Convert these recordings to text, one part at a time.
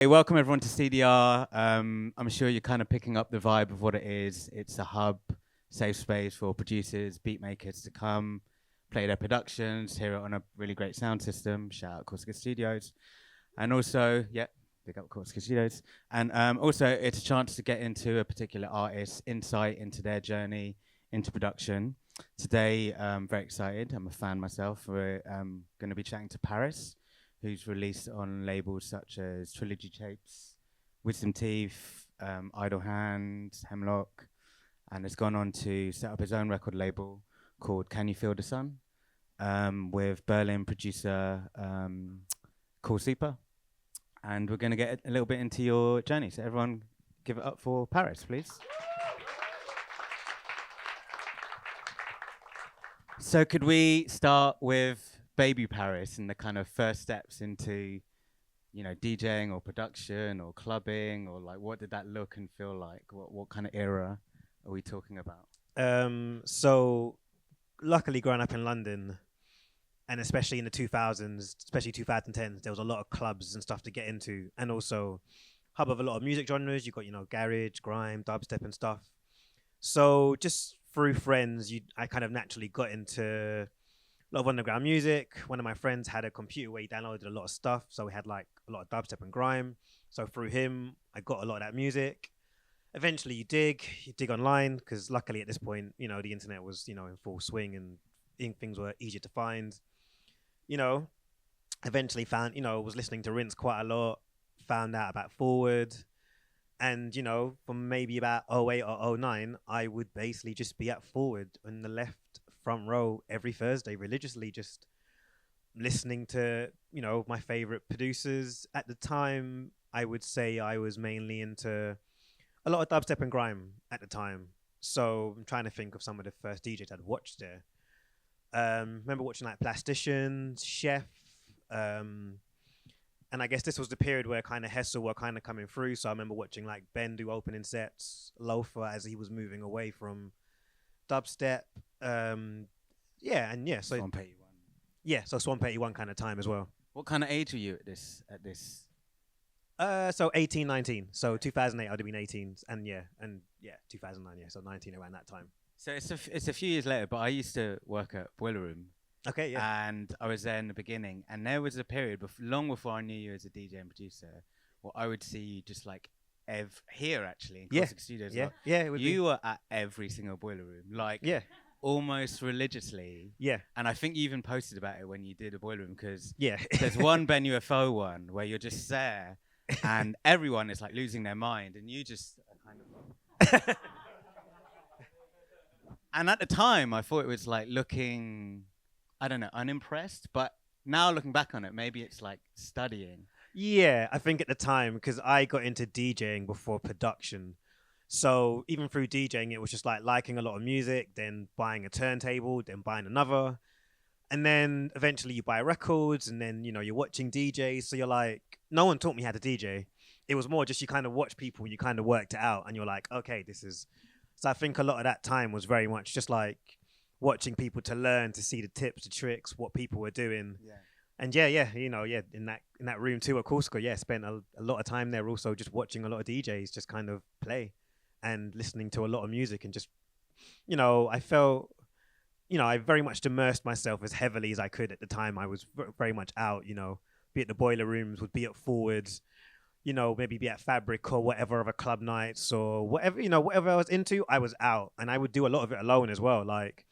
Hey, welcome everyone to CDR. I'm sure you're kind of picking up the vibe of what it is. It's a hub, safe space for producers, beat makers to come, play their productions, hear it on a really great sound system. Shout out Corsica Studios. And also, big up Corsica Studios. And also, it's a chance to get into a particular artist's insight into their journey into production. Today, I'm very excited. I'm a fan myself. We're going to be chatting to Parris, who's released on labels such as Trilogy Tapes, Wisdom Teeth, Idle Hands, Hemlock, and has gone on to set up his own record label called Can You Feel the Sun, with Berlin producer Cool Super. And we're going to get a little bit into your journey. So everyone give it up for Parris, please. So could we start with baby Parris and the kind of first steps into, you know, DJing or production or clubbing, or like what did that look and feel like? What kind of era are we talking about? So luckily growing up in London, and especially in the 2000s, especially 2010s, there was a lot of clubs and stuff to get into, and also hub of a lot of music genres. You got, you know, garage, grime, dubstep and stuff. So just through friends, I kind of naturally got into a lot of underground music. One of my friends had a computer where he downloaded a lot of stuff, so we had like a lot of dubstep and grime. So through him, I got a lot of that music. Eventually you dig online, because luckily at this point, you know, the internet was, you know, in full swing and things were easier to find. You know, eventually found, you know, was listening to Rinse quite a lot, found out about Forward. And, you know, from maybe about 08 or 09, I would basically just be at Forward in the left front row every Thursday, religiously just listening to, you know, my favorite producers. At the time, I would say I was mainly into a lot of dubstep and grime at the time. So I'm trying to think of some of the first DJs I'd watched there. Remember watching like Plasticians, Chef, and I guess this was the period where kind of Hessel were kind of coming through. So I remember watching like Ben do opening sets, Loafer as he was moving away from dubstep. So Swamp 81. Yeah, so Swamp 81 kind of time as well. What kind of age were you at this? So 18, 19. So 2008 I'd have been 18, and 2009, so 19 around that time. So it's a few years later, but I used to work at Boiler Room. Okay, yeah. And I was there in the beginning, and there was a period long before I knew you as a DJ and producer, where I would see you just like here actually in Classic Studios. You were at every single Boiler Room, like almost religiously. Yeah. And I think you even posted about it when you did a Boiler Room, because there's one Ben UFO one where you're just there, and everyone is like losing their mind, and you just kind of. And at the time, I thought it was like looking, I don't know, unimpressed. But now looking back on it, maybe it's like studying. Yeah, I think at the time, because I got into DJing before production. So even through DJing, it was just like liking a lot of music, then buying a turntable, then buying another. And then eventually you buy records, and then, you know, you're watching DJs. So you're like, no one taught me how to DJ. It was more just you kind of watch people, you kind of worked it out, and you're like, okay, this is... So I think a lot of that time was very much just like watching people to learn, to see the tips, the tricks, what people were doing. Yeah. And in that room too at Corsica, spent a lot of time there also just watching a lot of DJs just kind of play and listening to a lot of music, and just, you know, I felt, you know, I very much immersed myself as heavily as I could at the time. I was very much out, you know, be at the Boiler Rooms, would be at Forwards, you know, maybe be at Fabric or whatever other club nights or whatever, you know, whatever I was into, I was out. And I would do a lot of it alone as well. Like,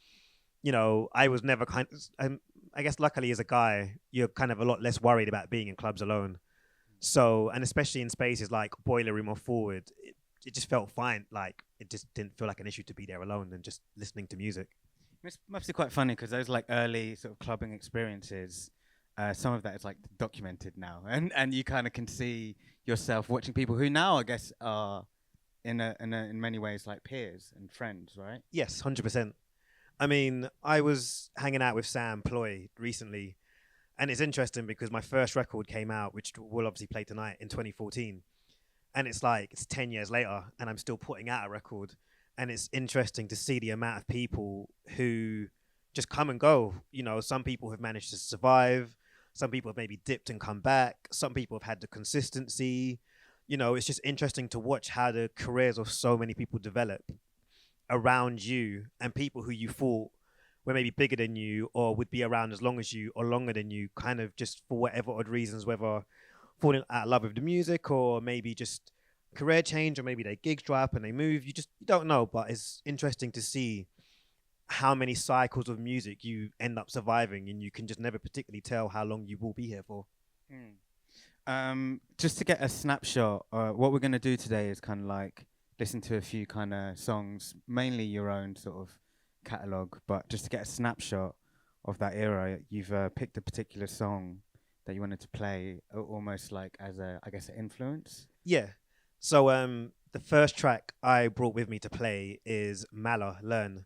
you know, I was never I guess luckily as a guy, you're kind of a lot less worried about being in clubs alone. So, and especially in spaces like Boiler Room or Forward, it just felt fine. Like, it just didn't feel like an issue to be there alone and just listening to music. It must be quite funny, because those like early sort of clubbing experiences, some of that is like documented now, and you kind of can see yourself watching people who now I guess are in many ways like peers and friends, right? Yes, 100%. I mean, I was hanging out with Sam Ploy recently, and it's interesting because my first record came out, which we'll obviously play tonight, in 2014, and it's 10 years later, and I'm still putting out a record, and it's interesting to see the amount of people who just come and go. You know, some people have managed to survive. Some people have maybe dipped and come back. Some people have had the consistency. You know, it's just interesting to watch how the careers of so many people develop around you, and people who you thought were maybe bigger than you or would be around as long as you or longer than you, kind of just for whatever odd reasons, whether falling out of love with the music or maybe just career change, or maybe their gigs dry up and they move. You don't know, but it's interesting to see how many cycles of music you end up surviving, and you can just never particularly tell how long you will be here for. Just to get a snapshot, what we're going to do today is kind of like listen to a few kind of songs, mainly your own sort of catalogue, but just to get a snapshot of that era, you've picked a particular song that you wanted to play, almost like as a, I guess, an influence. Yeah. So the first track I brought with me to play is Mala Learn.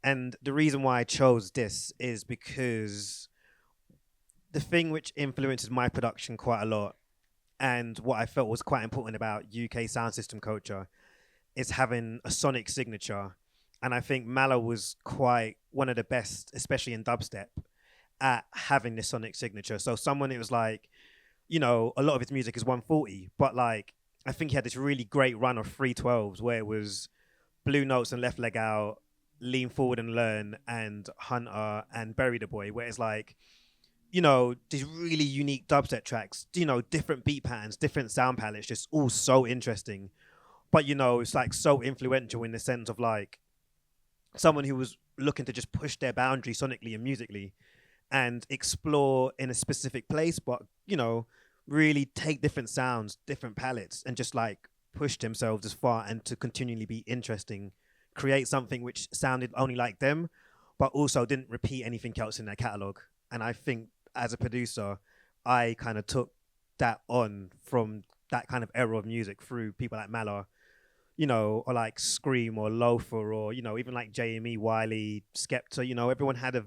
And the reason why I chose this is because the thing which influences my production quite a lot, and what I felt was quite important about UK sound system culture, is having a sonic signature. And I think Mala was quite one of the best, especially in dubstep, at having this sonic signature. So someone, it was like, you know, a lot of his music is 140, but like, I think he had this really great run of 312s where it was Blue Notes and Left Leg Out, Lean Forward and Learn, and Hunter, and Bury the Boy, where it's like, you know, these really unique dubstep tracks, you know, different beat patterns, different sound palettes, just all so interesting. But, you know, it's like so influential in the sense of like someone who was looking to just push their boundaries sonically and musically and explore in a specific place, but, you know, really take different sounds, different palettes, and just like push themselves as far and to continually be interesting, create something which sounded only like them, but also didn't repeat anything else in their catalog. And I think as a producer, I kind of took that on from that kind of era of music through people like Mala, you know, or like Scream or Loafer, or, you know, even like JME, Wiley, Skepta. You know, everyone had a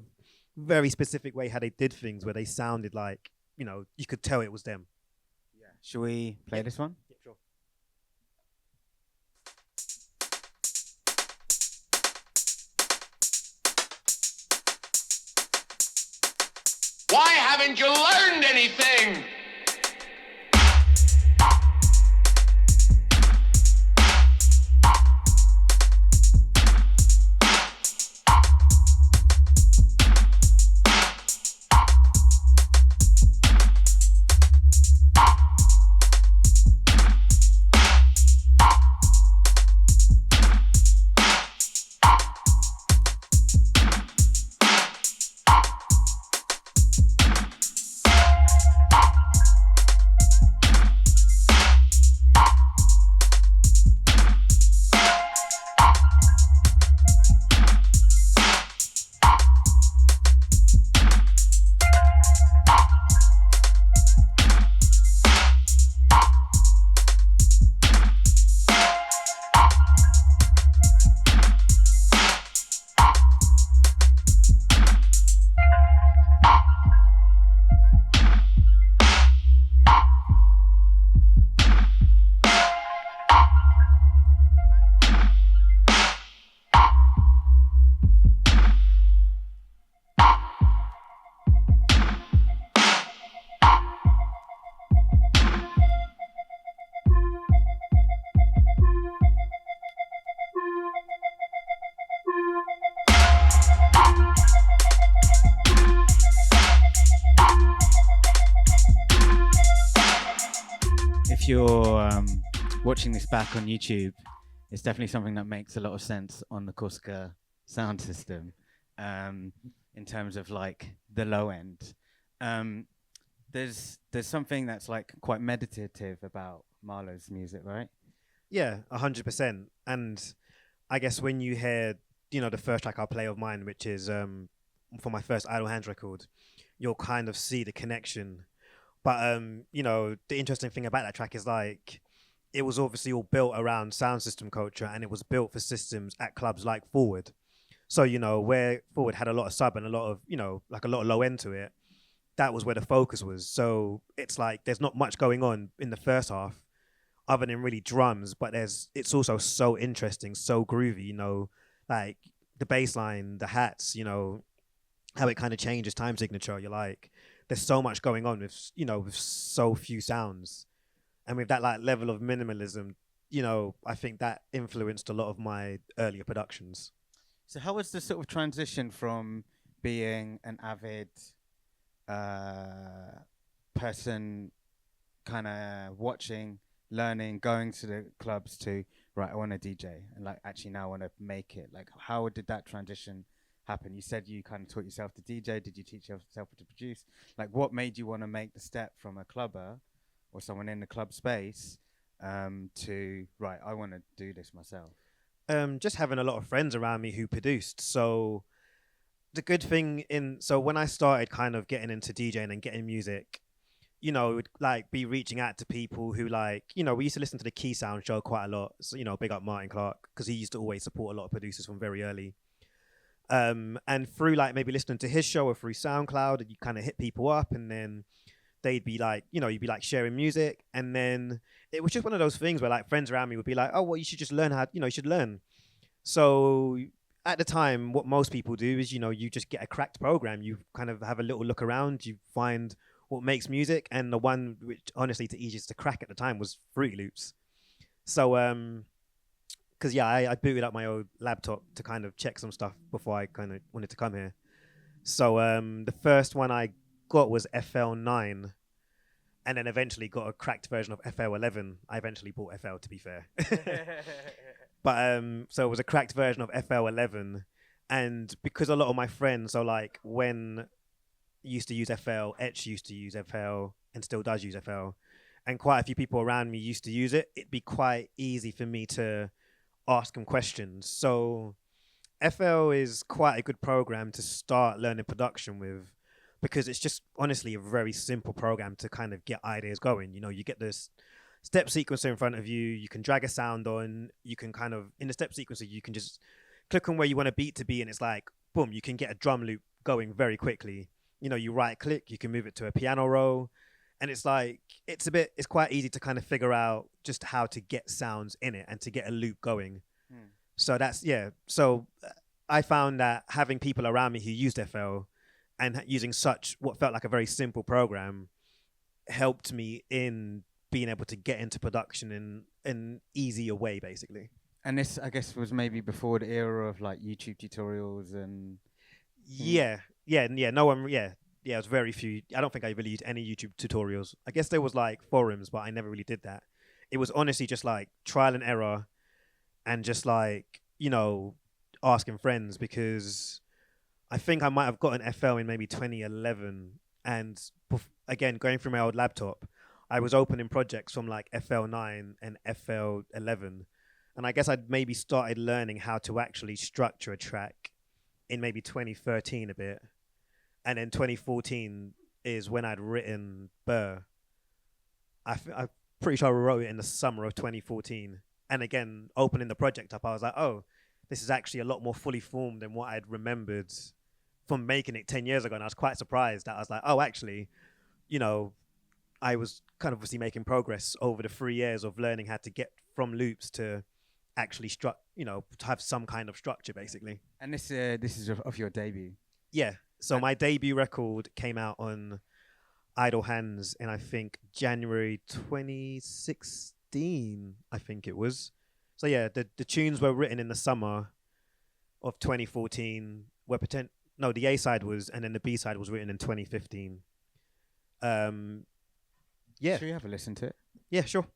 very specific way how they did things where they sounded like, you know, you could tell it was them. Yeah. Should we play this one? Yeah, sure. Why haven't you learned anything? You're watching this back on YouTube, it's definitely something that makes a lot of sense on the Corsica sound system, in terms of like the low end. There's something that's like quite meditative about Marlowe's music, right? Yeah, 100%. And I guess when you hear, you know, the first track I'll play of mine, which is for my first Idle Hands record, you'll kind of see the connection. But, you know, the interesting thing about that track is like, it was obviously all built around sound system culture, and it was built for systems at clubs like Forward. So, you know, where Forward had a lot of sub and a lot of, you know, like a lot of low end to it, that was where the focus was. So it's like, there's not much going on in the first half other than really drums, but it's also so interesting, so groovy, you know, like the bass line, the hats, you know, how it kind of changes time signature. You're like, there's so much going on with, with so few sounds. And with that like level of minimalism, I think that influenced a lot of my earlier productions. So how was the sort of transition from being an avid person, kind of watching, learning, going to the clubs to, right, I want to DJ and like actually now I want to make it? Like, how did that transition happen? You said you kind of taught yourself to DJ. Did you teach yourself to produce? Like, what made you want to make the step from a clubber or someone in the club space to, right, I want to do this myself? Just having a lot of friends around me who produced. So the good thing so when I started kind of getting into DJing and getting music, it would like be reaching out to people who like, we used to listen to the Key Sound show quite a lot. So, big up Martin Clark, because he used to always support a lot of producers from very early. And through like maybe listening to his show or through SoundCloud, you kind of hit people up and then they'd be like, you'd be like sharing music. And then it was just one of those things where like friends around me would be like, oh, well, you should just learn how, you should learn. So at the time, what most people do is, you just get a cracked program. You kind of have a little look around, you find what makes music. And the one which honestly the easiest to crack at the time was Fruity Loops. So, because I booted up my old laptop to kind of check some stuff before I kind of wanted to come here. So the first one I got was FL9, and then eventually got a cracked version of FL11. I eventually bought FL, to be fair. But so it was a cracked version of FL11, and because a lot of my friends, so like when used to use FL, Etch used to use FL, and still does use FL, and quite a few people around me used to use it, it'd be quite easy for me to ask them questions. So FL is quite a good program to start learning production with, because it's just honestly a very simple program to kind of get ideas going. You get this step sequencer in front of you, you can drag a sound on, you can kind of, in the step sequencer, you can just click on where you want a beat to be, and it's like, boom, you can get a drum loop going very quickly. You right click, you can move it to a piano roll, and it's like, it's quite easy to kind of figure out just how to get sounds in it and to get a loop going. So that's, so I found that having people around me who used FL and using what felt like a very simple program helped me in being able to get into production in an easier way, basically. And this, I guess, was maybe before the era of like YouTube tutorials and... It was very few. I don't think I really used any YouTube tutorials. I guess there was like forums, but I never really did that. It was honestly just like trial and error and just like, asking friends, because I think I might have gotten FL in maybe 2011. And again, going through my old laptop, I was opening projects from like FL9 and FL11. And I guess I'd maybe started learning how to actually structure a track in maybe 2013 a bit. And then 2014 is when I'd written Burr. I'm pretty sure I wrote it in the summer of 2014. And again, opening the project up, I was like, oh, this is actually a lot more fully formed than what I'd remembered from making it 10 years ago. And I was quite surprised that I was like, oh, actually, I was kind of obviously making progress over the 3 years of learning how to get from loops to actually to have some kind of structure, basically. And this is of your debut. Yeah. So my debut record came out on Idle Hands in, I think, January 2016, I think it was. So yeah, the tunes were written in the summer of 2014. The A side was, and then the B side was written in 2015. Yeah. Should we have a listen to it? Yeah, sure.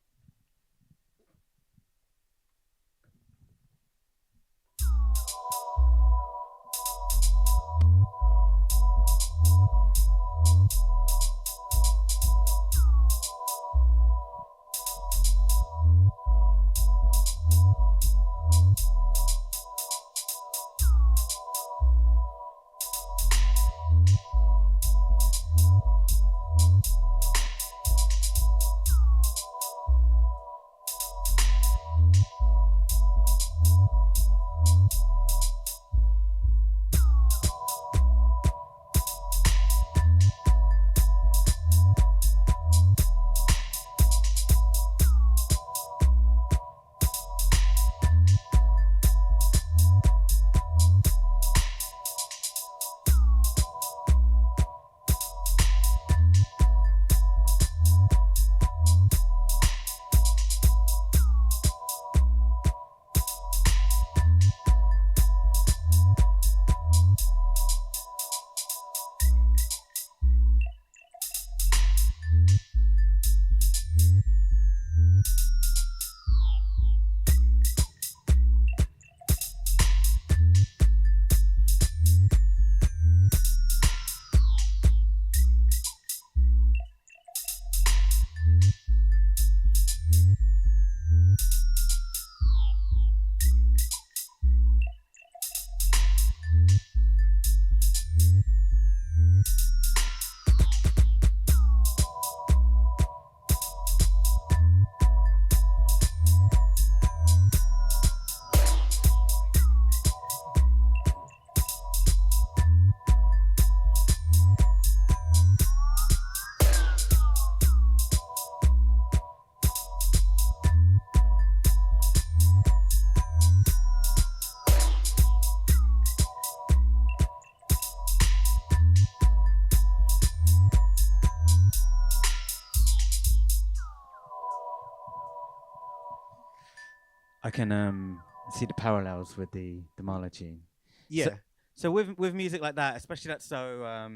I can see the parallels with the Marla tune. Yeah. So with music like that, especially that's so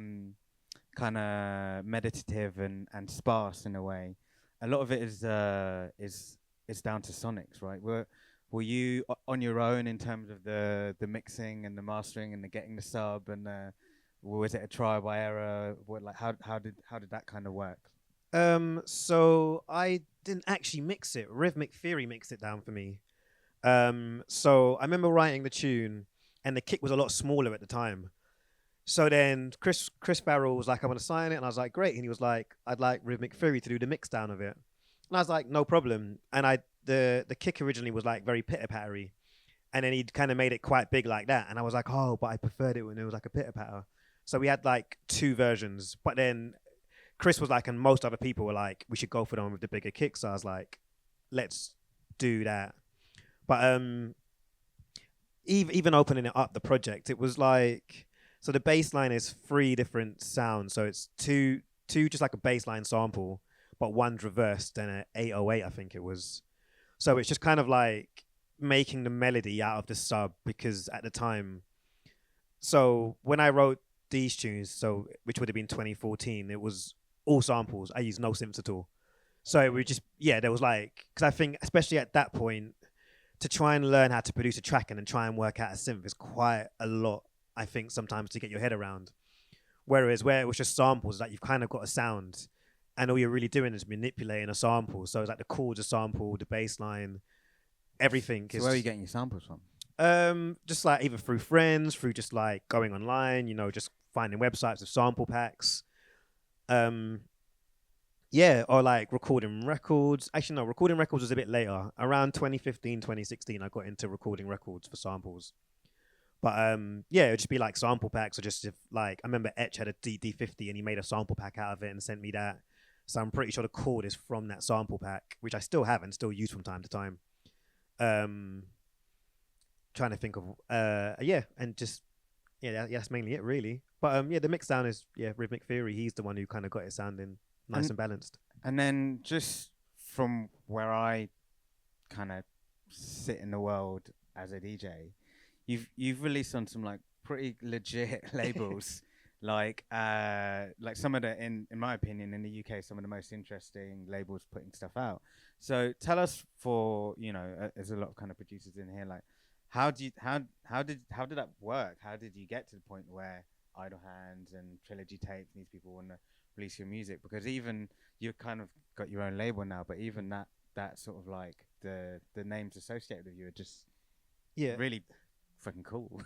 kind of meditative and sparse in a way, a lot of it is down to sonics, right? Were you on your own in terms of the mixing and the mastering and the getting the sub, and was it a trial by error? How did that kind of work? So I didn't actually mix it. Rhythmic Theory mixed it down for me. So I remember writing the tune, and the kick was a lot smaller at the time. So then Chris Barrell was like, "I want to sign it," and I was like, "Great." And he was like, "I'd like Rhythmic Theory to do the mix down of it," and I was like, "No problem." And the kick originally was like very pitter pattery, and then he kind of made it quite big like that, and I was like, "Oh, but I preferred it when it was like a pitter patter." So we had like two versions, but then Chris was like, and most other people were like, we should go for the one with the bigger kick. So I was like, let's do that. But even opening it up, the project, it was like, so the bass line is 3 different sounds. So it's two just like a bass line sample, but one's reversed and an 808, I think it was. So it's just kind of like making the melody out of the sub, because at the time, so when I wrote these tunes, so which would have been 2014, it was all samples. I used no synths at all. So it was just, there was like, because I think especially at that point, to try and learn how to produce a track and then try and work out a synth is quite a lot, I think, sometimes to get your head around. Whereas where it was just samples, like you've kind of got a sound and all you're really doing is manipulating a sample. So it's like the chords are sampled, the bass line, everything. So where are you getting your samples from? Just like either through friends, through just like going online, just finding websites of sample packs. Or like recording records. Actually, no, recording records was a bit later. Around 2015, 2016, I got into recording records for samples. But it would just be like sample packs, or just if like, I remember Etch had a D50 and he made a sample pack out of it and sent me that. So I'm pretty sure the chord is from that sample pack, which I still have and still use from time to time. Trying to think of that's mainly it really. But the mix down is Rhythmic Theory. He's the one who kind of got it sounding nice and balanced. And then just from where I kind of sit in the world as a DJ, you've released on some like pretty legit labels, like some of the in my opinion in the UK, some of the most interesting labels putting stuff out. So tell us, for there's a lot of kind of producers in here, like how did that work? How did you get to the point where Idle Hands and Trilogy Tapes and these people want to release your music? Because even you've kind of got your own label now, but even that sort of like the names associated with you are just really fucking cool.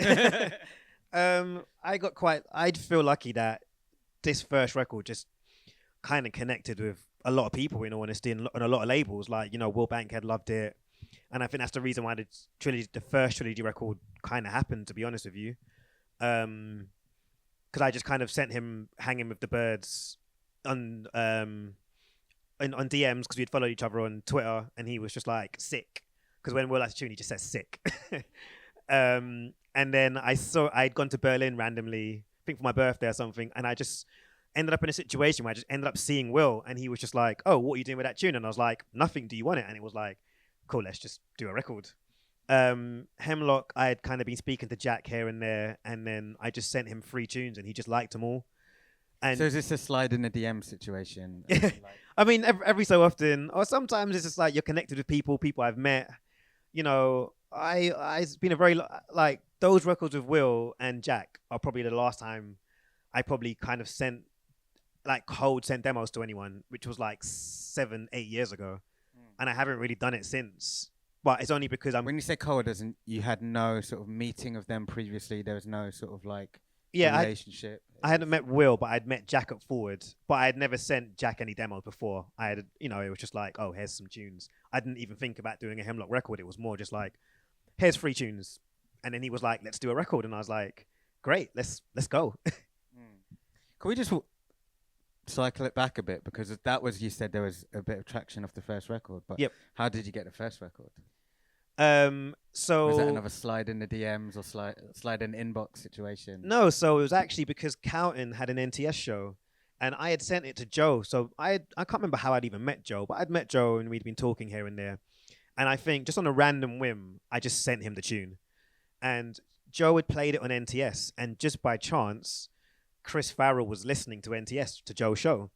I'd feel lucky that this first record just kind of connected with a lot of people, in all honesty, and a lot of labels. Like, Will Bankhead loved it, and I think that's the reason why the first Trilogy record kind of happened, to be honest with you. Because I just kind of sent him Hanging with the Birds on DMs, because we'd followed each other on Twitter, and he was just like, sick. Because when Will likes a tune, he just says sick. And then I'd gone to Berlin randomly, I think for my birthday or something, and I just ended up in a situation where I just ended up seeing Will, and he was just like, "Oh, what are you doing with that tune?" And I was like, "Nothing, do you want it?" And it was like, "Cool, let's just do a record." Hemlock, I had kind of been speaking to Jack here and there, and then I just sent him 3 tunes, and he just liked them all. And so is this a slide in the DM situation? I mean, every so often, or sometimes it's just like you're connected with people I've met. It's been a very, like, those records with Will and Jack are probably the last time I probably kind of sent demos to anyone, which was like 7-8 years ago. And I haven't really done it since. But it's only because when you say cold, you had no sort of meeting of them previously? There was no sort of like relationship? I hadn't met Will, but I'd met Jack at Forward. But I had never sent Jack any demos before. I had, it was just like, oh, here's some tunes. I didn't even think about doing a Hemlock record. It was more just like, here's 3 tunes. And then he was like, let's do a record. And I was like, great, let's go. Can we just cycle it back a bit? Because that was, you said there was a bit of traction off the first record. But how did you get the first record? So was that another slide in the DMs or slide in the inbox situation? No, so it was actually because Cowton had an NTS show, and I had sent it to Joe. So I can't remember how I'd even met Joe, but I'd met Joe and we'd been talking here and there. And I think just on a random whim, I just sent him the tune. And Joe had played it on NTS. And just by chance, Chris Farrell was listening to NTS, to Joe's show.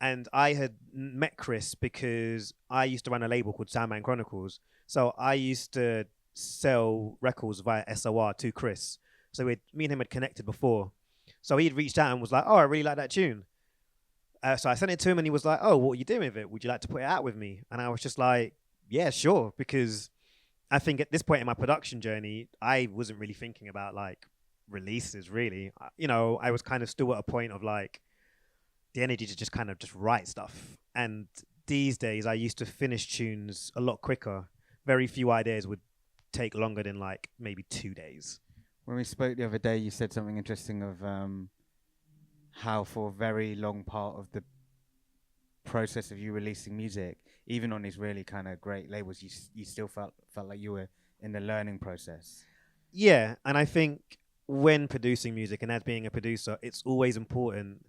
And I had met Chris because I used to run a label called Soundman Chronicles. So I used to sell records via SOR to Chris. So me and him had connected before. So he'd reached out and was like, oh, I really like that tune. So I sent it to him and he was like, oh, what are you doing with it? Would you like to put it out with me? And I was just like, yeah, sure. Because I think at this point in my production journey, I wasn't really thinking about like releases really. I was kind of still at a point of like the energy to just kind of just write stuff. And these days I used to finish tunes a lot quicker. Very few ideas would take longer than like maybe 2 days. When we spoke the other day, you said something interesting of how for a very long part of the process of you releasing music, even on these really kind of great labels, you still felt like you were in the learning process. Yeah, and I think when producing music and as being a producer, it's always important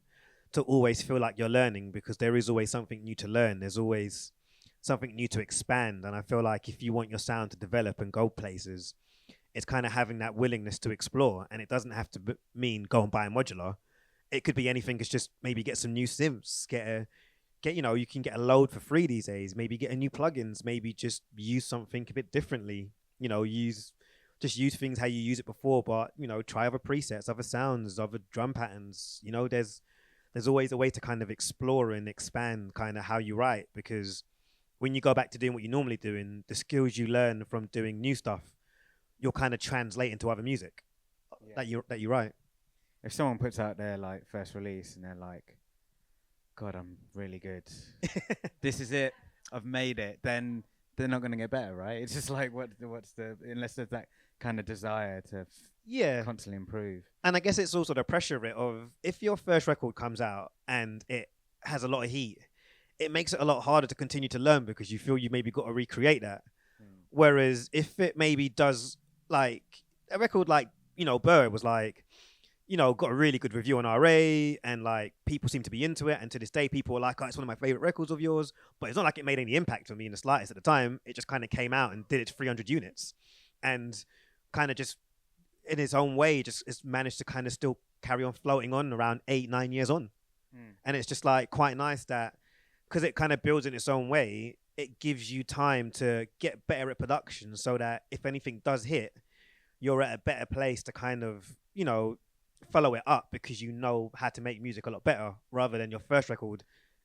to always feel like you're learning because there is always something new to learn. There's always something new to expand. And I feel like if you want your sound to develop and go places, it's kind of having that willingness to explore. And it doesn't have to mean go and buy a modular. It could be anything. It's just maybe get some new synths, you can get a load for free these days. Maybe get a new plugins. Maybe just use something a bit differently. Use things how you use it before, but try other presets, other sounds, other drum patterns. There's always a way to kind of explore and expand kind of how you write, because when you go back to doing what you normally do and the skills you learn from doing new stuff, you'll kind of translate into other music that you write. If someone puts out their like first release and they're like, God, I'm really good. This is it. I've made it. Then they're not going to get better, right? It's just like, unless there's that kind of desire to constantly improve. And I guess it's also the pressure of it of if your first record comes out and it has a lot of heat, it makes it a lot harder to continue to learn because you feel you maybe got to recreate that. Whereas if it maybe does like a record like, Burr was like, got a really good review on RA and like people seem to be into it. And to this day, people are like, oh, it's one of my favorite records of yours. But it's not like it made any impact on me in the slightest at the time. It just kind of came out and did its 300 units and kind of just in its own way, just it's managed to kind of still carry on floating on around 8-9 years on. And it's just like quite nice that because it kind of builds in its own way, it gives you time to get better at production so that if anything does hit, you're at a better place to kind of, follow it up because you know how to make music a lot better rather than your first record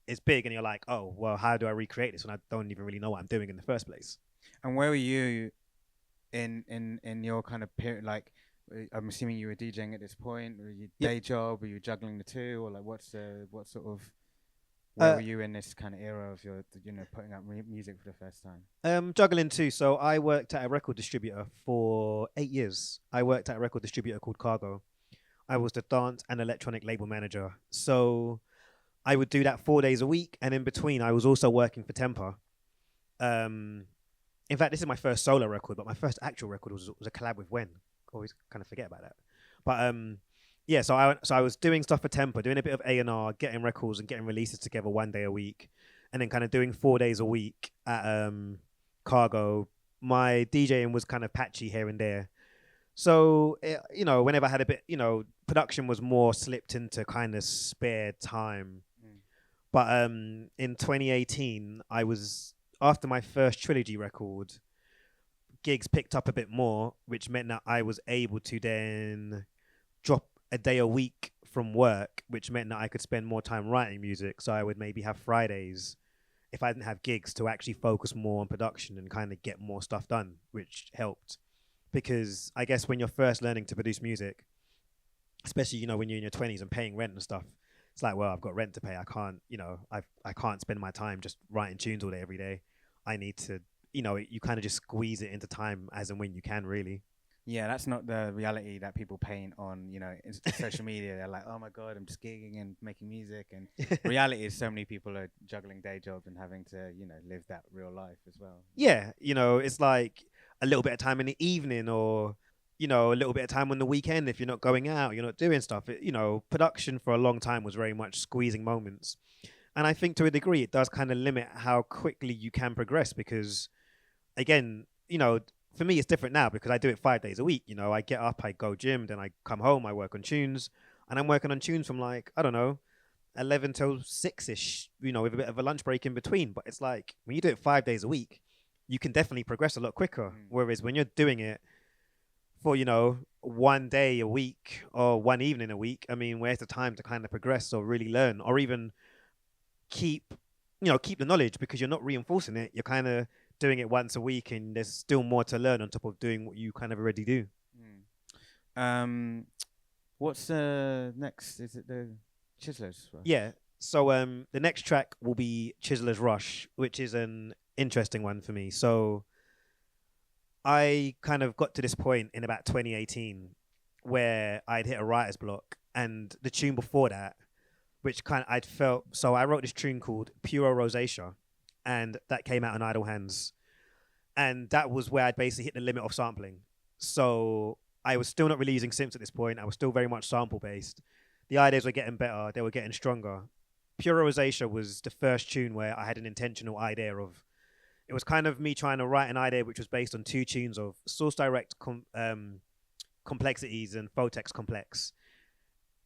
is big and you're like, oh, well, how do I recreate this when I don't even really know what I'm doing in the first place? And where were you in your kind of period? Like, I'm assuming you were DJing at this point. Were you day job? Were you juggling the two? Or like, where were you in this kind of era of your, putting out music for the first time? Juggling too. So I worked at a record distributor for 8 years. I worked at a record distributor called Cargo. I was the dance and electronic label manager. So I would do that 4 days a week. And in between, I was also working for Temper. In fact, this is my first solo record, but my first actual record was a collab with Wen. Always kind of forget about that. But so I was doing stuff for Temper, doing a bit of A&R, getting records and getting releases together 1 day a week. And then kind of doing 4 days a week at Cargo. My DJing was kind of patchy here and there. So, whenever I had a bit, production was more slipped into kind of spare time. But in 2018, after my first Trilogy record, gigs picked up a bit more, which meant that I was able to then drop a day a week from work, which meant that I could spend more time writing music. So I would maybe have Fridays, if I didn't have gigs, to actually focus more on production and kind of get more stuff done, which helped. Because I guess when you're first learning to produce music, especially, when you're in your 20s and paying rent and stuff, it's like, well, I've got rent to pay. I can't, I can't spend my time just writing tunes all day, every day. I need to, you kind of just squeeze it into time as and when you can, really. Yeah, that's not the reality that people paint on, social media. They're like, oh my God, I'm just gigging and making music. And reality is so many people are juggling day jobs and having to, live that real life as well. Yeah, it's like a little bit of time in the evening or, a little bit of time on the weekend if you're not going out, you're not doing stuff. Production for a long time was very much squeezing moments. And I think to a degree it does kind of limit how quickly you can progress because again, for me, it's different now because I do it 5 days a week. I get up, I go gym, then I come home, I work on tunes, and I'm working on tunes from like, I don't know, 11 till 6-ish, with a bit of a lunch break in between. But it's like when you do it 5 days a week, you can definitely progress a lot quicker. Whereas when you're doing it for, 1 day a week or one evening a week, I mean, where's the time to kind of progress or really learn or even keep the knowledge, because you're not reinforcing it. You're kind of doing it once a week, and there's still more to learn on top of doing what you kind of already do. What's next? Is it the Chiselers? Right? Yeah. So the next track will be Chiselers Rush, which is an interesting one for me. So I kind of got to this point in about 2018 where I'd hit a writer's block, and the tune before that, which kind of I'd felt. So I wrote this tune called Pure Rosacea, and that came out on Idle Hands. And that was where I'd basically hit the limit of sampling. So I was still not really using synths at this point. I was still very much sample-based. The ideas were getting better. They were getting stronger. Pure Rosacea was the first tune where I had an intentional idea of. It was kind of me trying to write an idea which was based on 2 tunes of Source Direct complexities and Photex complex.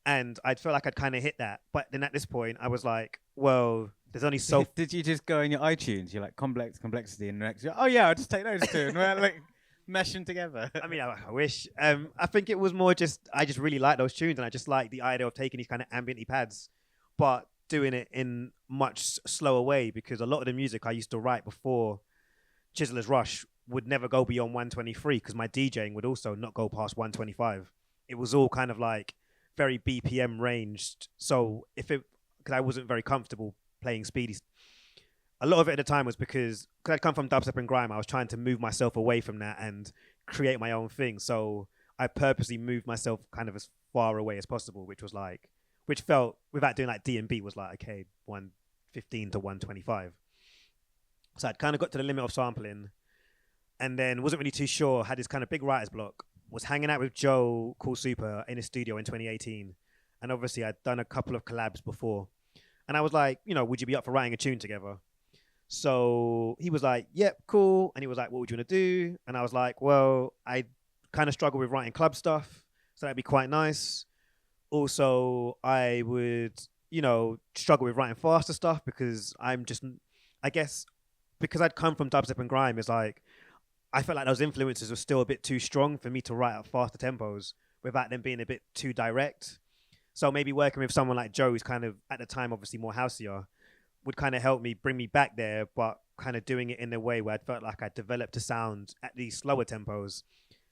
And I'd feel like I'd kind of hit that. But then at this point, I was like, well, there's only so... Did you just go in your iTunes, you're like, complexity, and next, oh yeah, I'll just take those 2 and we're like meshing together. I mean, I wish. I think it was more just, I just really like those tunes, and I just like the idea of taking these kind of ambient pads, but doing it in much slower way, because a lot of the music I used to write before Chiselers Rush would never go beyond 123, because my DJing would also not go past 125. It was all kind of like very BPM ranged. So because I wasn't very comfortable playing speedy. A lot of it at the time was because I'd come from dubstep and grime. I was trying to move myself away from that and create my own thing. So I purposely moved myself kind of as far away as possible, which felt, without doing like D&B, was like, okay, 115 to 125. So I'd kind of got to the limit of sampling, and then wasn't really too sure, had this kind of big writer's block, was hanging out with Joe Cool Super in his studio in 2018. And obviously I'd done a couple of collabs before. And I was like, would you be up for writing a tune together? So he was like, yep, cool. And he was like, what would you want to do? And I was like, well, I kind of struggle with writing club stuff, so that'd be quite nice. Also, I would, struggle with writing faster stuff, because I guess, because I'd come from dubstep and grime, it's like, I felt like those influences were still a bit too strong for me to write at faster tempos without them being a bit too direct. So maybe working with someone like Joe, who's kind of, at the time, obviously more houseier, would kind of help me bring me back there, but kind of doing it in a way where I felt like I developed a sound at these slower tempos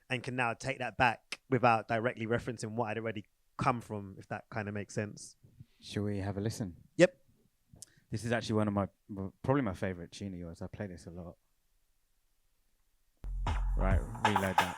and can now take that back without directly referencing what I'd already come from, if that kind of makes sense. Shall we have a listen? Yep. This is actually one of probably my favorite tune of yours. I play this a lot. Right, reload that.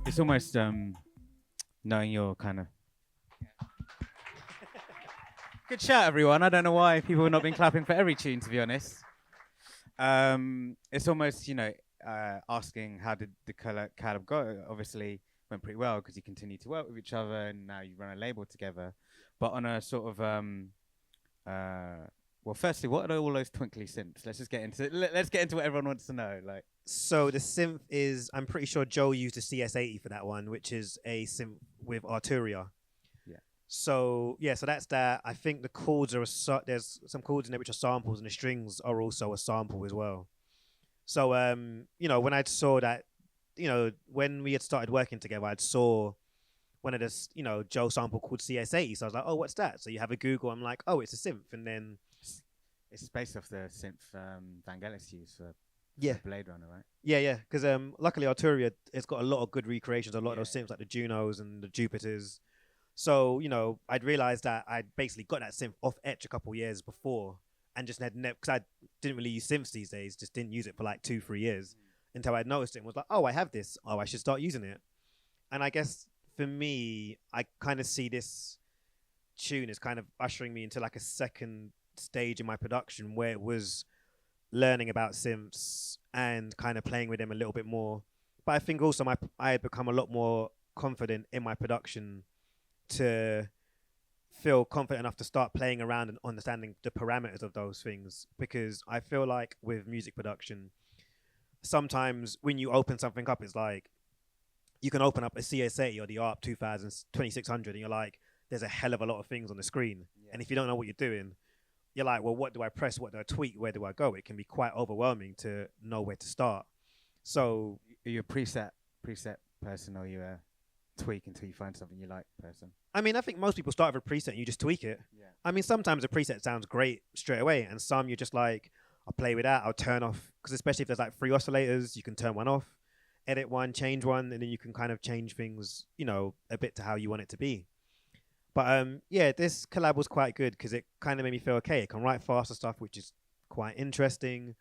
it's almost knowing your kind of. Good shout, everyone. I don't know why people have not been clapping for every tune, to be honest. It's almost, asking how did the collab go. Obviously, went pretty well because you continue to work with each other, and now you run a label together. But on a sort of, well, firstly, what are all those twinkly synths? Let's just get into let's get into what everyone wants to know. Like, So the synth is, I'm pretty sure Joe used a CS80 for that one, which is a synth with Arturia. So so that's that. I think the chords are there's some chords in there which are samples, and the strings are also a sample as well. So when I saw that, when we had started working together, I saw one of this Joe sample called CS80. So I was like, oh, what's that? So you have a Google. I'm like, oh, it's a synth, and then it's based off the synth Vangelis used for Blade Runner, right? Yeah. Because luckily Arturia has got a lot of good recreations, a lot of those synths like the Junos and the Jupiters. So, I'd realized that I'd basically got that synth off Etch a couple years before and just had because I didn't really use synths these days, just didn't use it for like 2-3 years until I'd noticed it and was like, oh, I have this. Oh, I should start using it. And I guess for me, I kind of see this tune as kind of ushering me into like a second stage in my production where it was learning about synths and kind of playing with them a little bit more. But I think also I had become a lot more confident in my production to feel confident enough to start playing around and understanding the parameters of those things, because I feel like with music production, sometimes when you open something up, it's like you can open up a CS80 or the ARP 2000 2600 and you're like, there's a hell of a lot of things on the screen, and if you don't know what you're doing, you're like, well, what do I press, what do I tweak, where do I go? It can be quite overwhelming to know where to start. So are you a preset person, or are you a tweak until you find something you like person? I mean, I think most people start with a preset and you just tweak it. I mean, sometimes a preset sounds great straight away, and some you're just like, I'll play with that, I'll turn off, because especially if there's like 3 oscillators, you can turn one off, edit one, change one, and then you can kind of change things, a bit to how you want it to be. But this collab was quite good because it kind of made me feel okay. It can write faster stuff, which is quite interesting,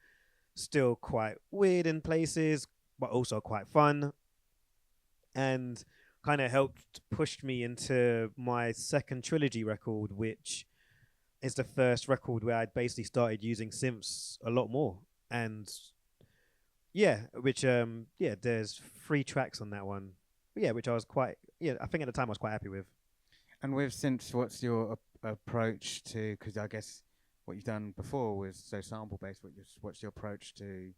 still quite weird in places, but also quite fun, and kind of helped push me into my second Trilogy record, which is the first record where I'd basically started using synths a lot more. And there's 3 tracks on that one. Which I was I think at the time I was quite happy with. And with synths, what's your approach to, because I guess what you've done before was so sample based, what's your approach to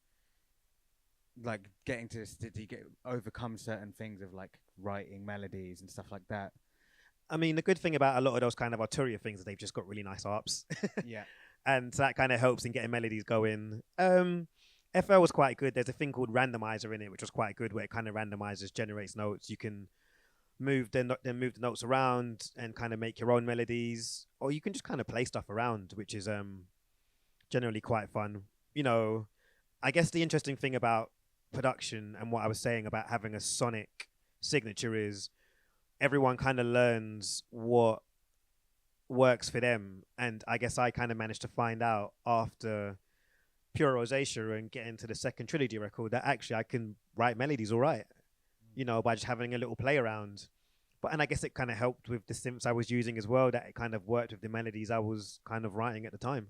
like getting to this? Did you overcome certain things of like writing melodies and stuff like that? I mean, the good thing about a lot of those kind of Arturia things is they've just got really nice arps. And so that kind of helps in getting melodies going. FL was quite good. There's a thing called randomizer in it, which was quite good, where it kind of randomizes, generates notes. You can move the notes around and kind of make your own melodies, or you can just kind of play stuff around, which is generally quite fun. I guess the interesting thing about production and what I was saying about having a sonic signature is everyone kind of learns what works for them, and I guess I kind of managed to find out after Pure Rosacea and get into the second Trilogy record that actually I can write melodies all right, by just having a little play around. And I guess it kind of helped with the synths I was using as well, that it kind of worked with the melodies I was kind of writing at the time.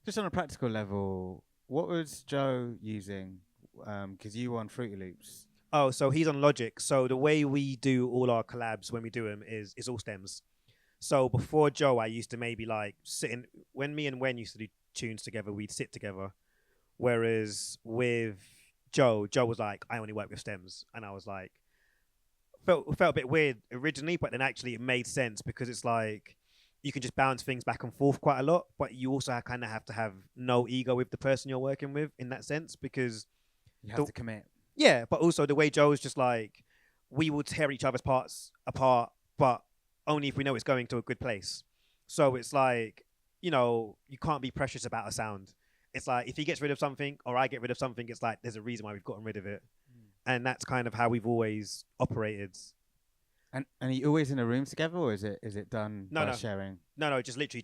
Just on a practical level, what was Joe using? Because you were on Fruity Loops. Oh, so he's on Logic. So the way we do all our collabs when we do them is all stems. So before Joe, I used to maybe like when me and Wen used to do tunes together, we'd sit together. Whereas with Joe was like, I only work with stems. And I was like, felt a bit weird originally, but then actually it made sense, because it's like you can just bounce things back and forth quite a lot, but you also kind of have to have no ego with the person you're working with in that sense, because you have to commit. Yeah, but also the way Joe's just like, we will tear each other's parts apart, but only if we know it's going to a good place. So it's like, you can't be precious about a sound. It's like if he gets rid of something or I get rid of something, it's like there's a reason why we've gotten rid of it. And that's kind of how we've always operated. And are you always in a room together, or is it done by sharing? No, just literally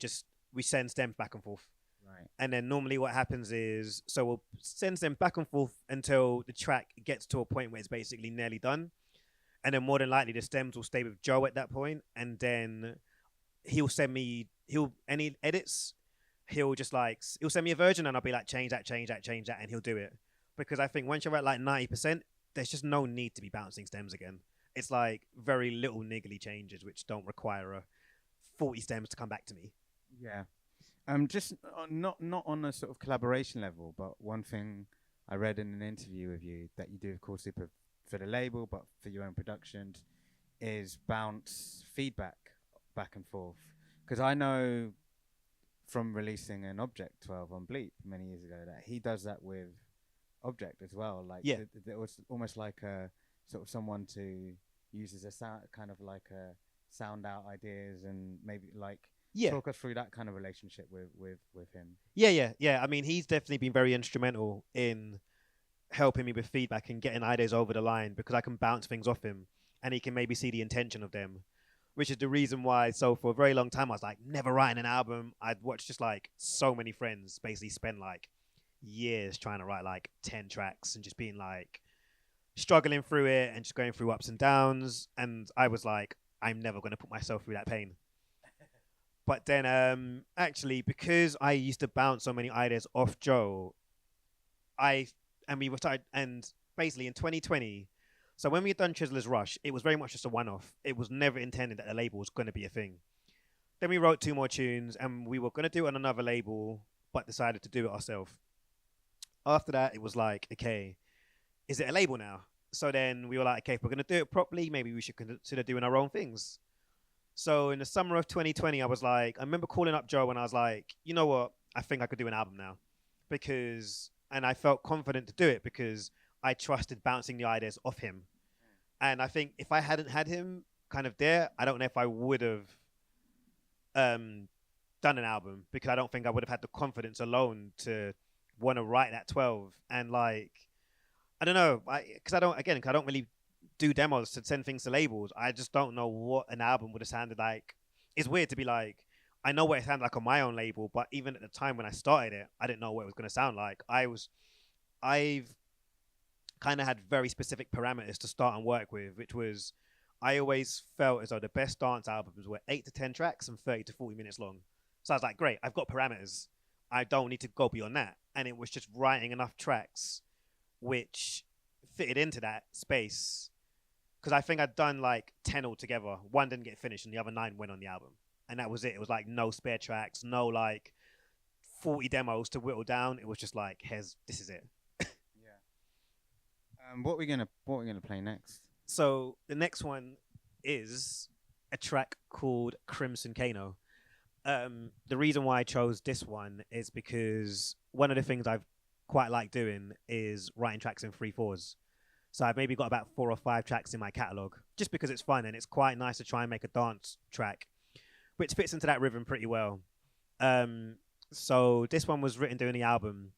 we send stems back and forth. Right. Right. And then normally what happens is, so we'll send them back and forth until the track gets to a point where it's basically nearly done. And then more than likely the stems will stay with Joe at that point. And then he'll send me, any edits, he'll send me a version and I'll be like, change that. And he'll do it. Because I think once you're at like 90%, there's just no need to be bouncing stems again. It's like very little niggly changes, which don't require 40 stems to come back to me. Yeah. Just not on a sort of collaboration level, but one thing I read in an interview with you that you do, of course, for the label, but for your own productions, is bounce feedback back and forth. Because I know from releasing an Object 12 on Bleep many years ago that he does that with Object as well. Like, yeah, it was almost like a sort of someone to use as a sound, kind of like a sound out ideas, and maybe like talk us through that kind of relationship with him. Yeah. I mean, he's definitely been very instrumental in helping me with feedback and getting ideas over the line, because I can bounce things off him and he can maybe see the intention of them, which is the reason why. So for a very long time, I was like, never writing an album. I'd watched just like so many friends basically spend like years trying to write like 10 tracks and just being like struggling through it and just going through ups and downs. And I was like, I'm never going to put myself through that pain. But then actually, because I used to bounce so many ideas off Joe, and basically in 2020, so when we had done Chiseler's Rush, it was very much just a one-off. It was never intended that the label was going to be a thing. Then we wrote 2 more tunes and we were going to do it on another label, but decided to do it ourselves. After that, it was like, okay, is it a label now? So then we were like, okay, if we're going to do it properly, maybe we should consider doing our own things. So in the summer of 2020, I remember calling up Joe and I was like, you know what? I think I could do an album now. And I felt confident to do it because I trusted bouncing the ideas off him. And I think if I hadn't had him kind of there, I don't know if I would have done an album, because I don't think I would have had the confidence alone to want to write that 12. And like, I don't know, because I don't really do demos to send things to labels. I just don't know what an album would have sounded like. It's weird to be like, I know what it sounded like on my own label, but even at the time when I started it, I didn't know what it was going to sound like. I've kind of had very specific parameters to start and work with, which was, I always felt as though the best dance albums were 8 to 10 tracks and 30 to 40 minutes long. So I was like, great, I've got parameters. I don't need to go beyond that. And it was just writing enough tracks which fitted into that space. Because I think I'd done like 10 altogether. 1 didn't get finished and the other 9 went on the album. And that was it. It was like no spare tracks, no like 40 demos to whittle down. It was just like, this is it. What are we gonna play next? So the next one is a track called Crimson Kano. The reason why I chose this one is because one of the things I've quite like doing is writing tracks in 3/4s. So I've maybe got about 4 or 5 tracks in my catalog, just because it's fun and it's quite nice to try and make a dance track, which fits into that rhythm pretty well. So this one was written during the album,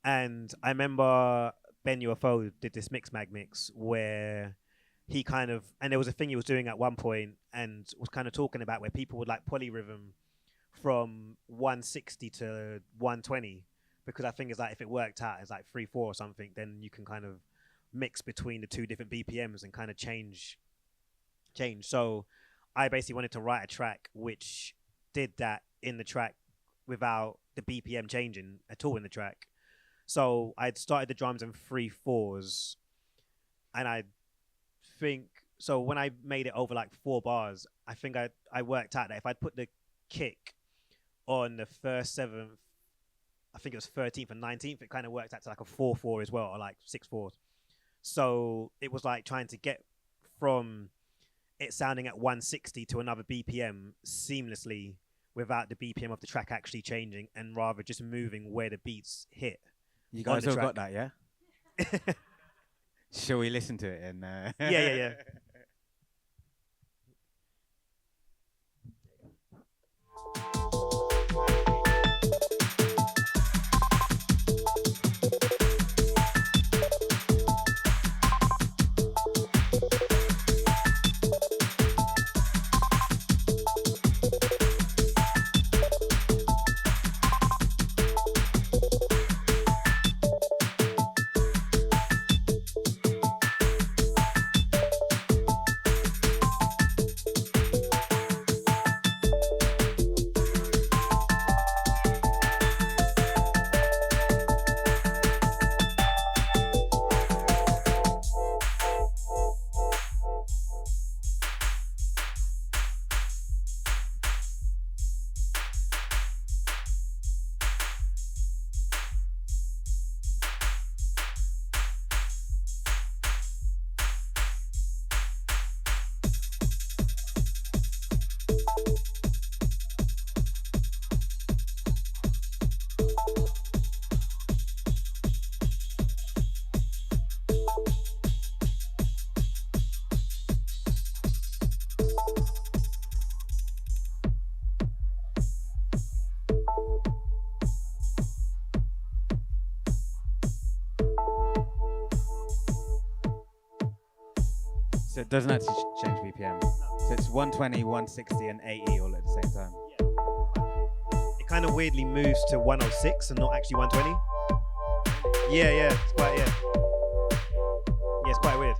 and I remember Ben UFO did this Mixmag mix where he kind of, and there was a thing he was doing at one point and was kind of talking about where people would like polyrhythm from 160 to 120, because I think it's like if it worked out as like 3/4 or something, then you can kind of mix between the 2 different BPMs and kind of change. So I basically wanted to write a track which did that in the track without the BPM changing at all in the track. So I'd started the drums in 3/4s, and I think, so when I made it over like 4 bars, I think I worked out that if I'd put the kick on the first 7th, I think it was 13th and 19th, it kind of worked out to like a 4/4 as well, or like 6/4. So it was like trying to get from it sounding at 160 to another BPM seamlessly without the BPM of the track actually changing, and rather just moving where the beats hit. You guys all got that, yeah? Shall we listen to it? And Yeah. So it doesn't actually change BPM. So it's 120, 160, and 80 all at the same time. It kind of weirdly moves to 106 and not actually 120. Yeah, it's quite, yeah, it's quite weird.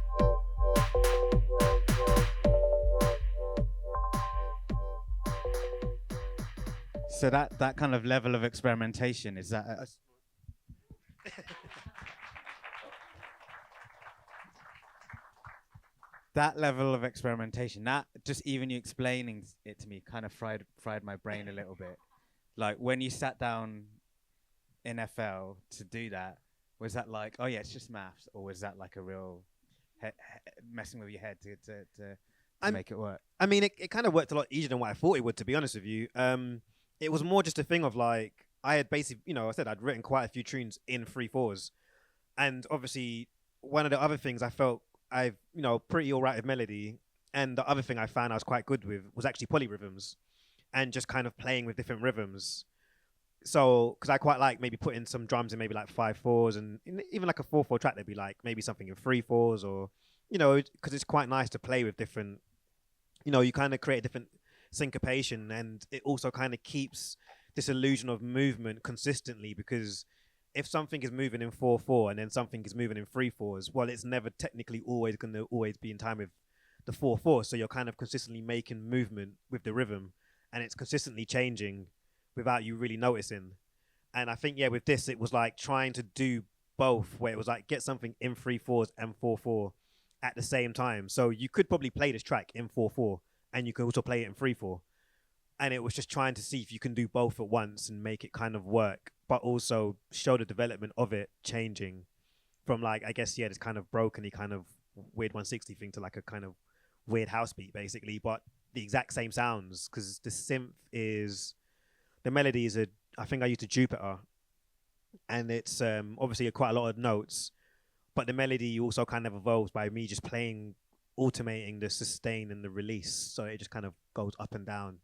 So that kind of level of experimentation, is that that level of experimentation, that just even you explaining it to me kind of fried my brain a little bit. Like when you sat down in FL to do that, was that like, oh yeah, it's just maths, or was that like a real messing with your head to make it work? I mean, it kind of worked a lot easier than what I thought it would, to be honest with you. It was more just a thing of like, I had basically, I said I'd written quite a few tunes in 3/4s. And obviously, one of the other things I felt I've, pretty all right with melody. And the other thing I found I was quite good with was actually polyrhythms and just kind of playing with different rhythms. So, because I quite like maybe putting some drums in maybe like 5/4s, and even like a 4/4 track, there'd be like maybe something in 3/4s, or, because it's quite nice to play with different, you kind of create a different syncopation, and it also kind of keeps this illusion of movement consistently, because if something is moving in 4/4 and then something is moving in 3/4s, well, it's never technically always going to always be in time with the 4/4. So you're kind of consistently making movement with the rhythm, and it's consistently changing without you really noticing. And I think, with this, it was like trying to do both, where it was like get something in 3/4s and 4/4 at the same time. So you could probably play this track in 4/4, and you could also play it in 3/4. And it was just trying to see if you can do both at once and make it kind of work, but also show the development of it changing from like, I guess, this kind of broken-y kind of weird 160 thing to like a kind of weird house beat, basically, but the exact same sounds, because the synth is, the melody is I think I used a Jupiter, and it's obviously quite a lot of notes, but the melody also kind of evolves by me just playing, automating the sustain and the release, so it just kind of goes up and down.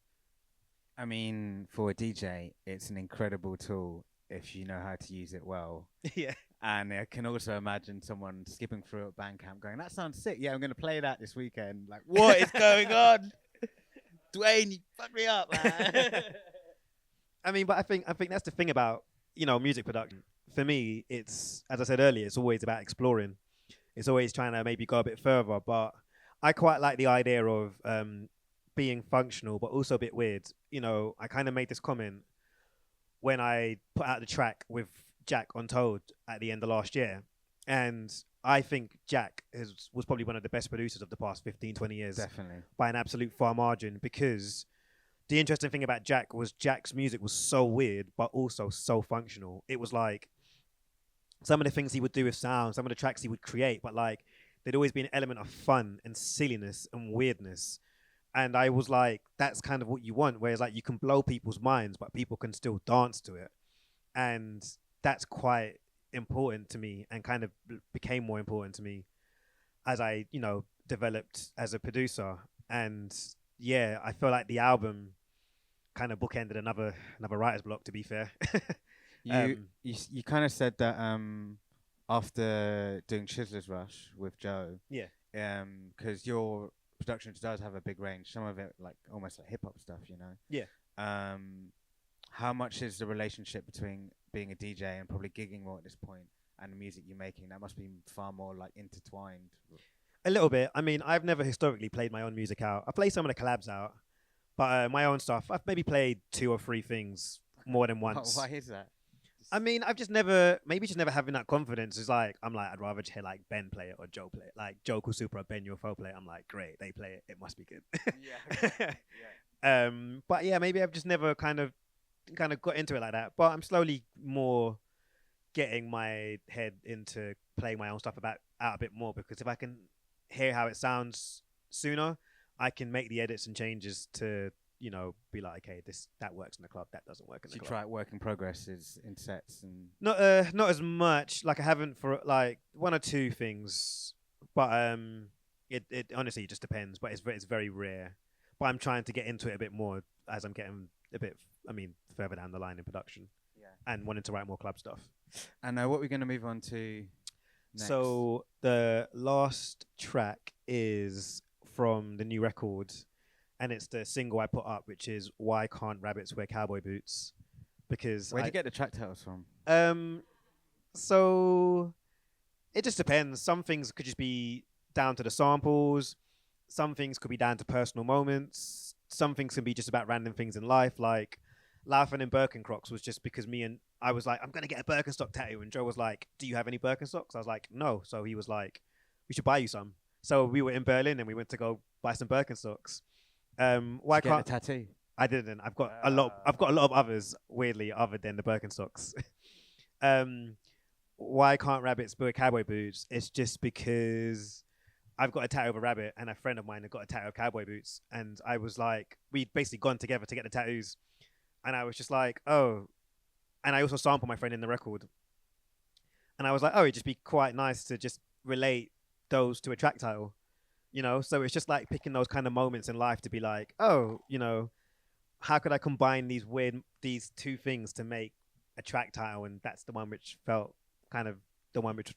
I mean, for a DJ, it's an incredible tool if you know how to use it well. Yeah. And I can also imagine someone skipping through at Bandcamp going, that sounds sick. Yeah, I'm going to play that this weekend. Like, what is going on? Dwayne, you fucked me up, man. I mean, but I think that's the thing about, music production. For me, it's, as I said earlier, it's always about exploring. It's always trying to maybe go a bit further. But I quite like the idea of being functional, but also a bit weird. I kind of made this comment when I put out the track with Jack on Toad at the end of last year. And I think Jack was probably one of the best producers of the past 15, 20 years. Definitely. By an absolute far margin, because the interesting thing about Jack was Jack's music was so weird, but also so functional. It was like some of the things he would do with sound, some of the tracks he would create, but like there'd always be an element of fun and silliness and weirdness. And I was like, that's kind of what you want, whereas like you can blow people's minds, but people can still dance to it. And that's quite important to me, and kind of became more important to me as I, developed as a producer. And I feel like the album kind of bookended another writer's block, to be fair. You kind of said that after doing Chiseler's Rush with Joe, because your production does have a big range, some of it like almost like hip hop stuff, how much is the relationship between being a DJ and probably gigging more at this point and the music you're making? That must be far more like intertwined. A little bit. I mean, I've never historically played my own music out. I play some of the collabs out, but my own stuff, I've maybe played 2 or 3 things more than once. Why is that? I mean, I've just never having that confidence. It's like, I'm like, I'd rather just hear like Ben play it or Joe play it. Like Joe Kusupra, Ben UFO play it. I'm like, great, they play it. It must be good. But maybe I've just never kind of got into it like that. But I'm slowly more getting my head into playing my own stuff out a bit more, because if I can hear how it sounds sooner, I can make the edits and changes to, be like, okay, that works in the club, that doesn't work in the club. You try work in progresses in sets and not as much. Like I haven't for like 1 or 2 things, but it honestly just depends. But it's very rare. But I'm trying to get into it a bit more as I'm getting a bit, further down the line in production, and wanting to write more club stuff. And what we're going to move on to next? So the last track is from the new record, and it's the single I put up, which is "Why Can't Rabbits Wear Cowboy Boots?" Because Where'd you get the track titles from? So it just depends. Some things could just be down to the samples. Some things could be down to personal moments. Some things can be just about random things in life, like laughing in Birkenstocks was just because I was like, I'm gonna get a Birkenstock tattoo, and Joe was like, do you have any Birkenstocks? I was like, no. So he was like, we should buy you some. So we were in Berlin and we went to go buy some Birkenstocks. Why Did you can't get a tattoo? I didn't. I've got a lot. I've got a lot of others, weirdly, other than the Birkenstocks. Why can't rabbits wear cowboy boots? It's just because I've got a tattoo of a rabbit, and a friend of mine had got a tattoo of cowboy boots, and I was like, we'd basically gone together to get the tattoos, and I was just like, oh, and I also sampled my friend in the record, and I was like, oh, it'd just be quite nice to just relate those to a track title, you know. So it's just like picking those kind of moments in life to be like, oh, you know, how could I combine these two things to make a track title? And that's the one which felt kind of the one which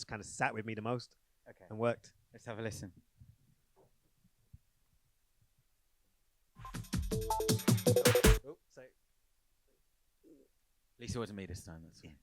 kind of sat with me the most. Okay. And worked. Let's have a listen. Oh, so At least it wasn't me this time. That's fine.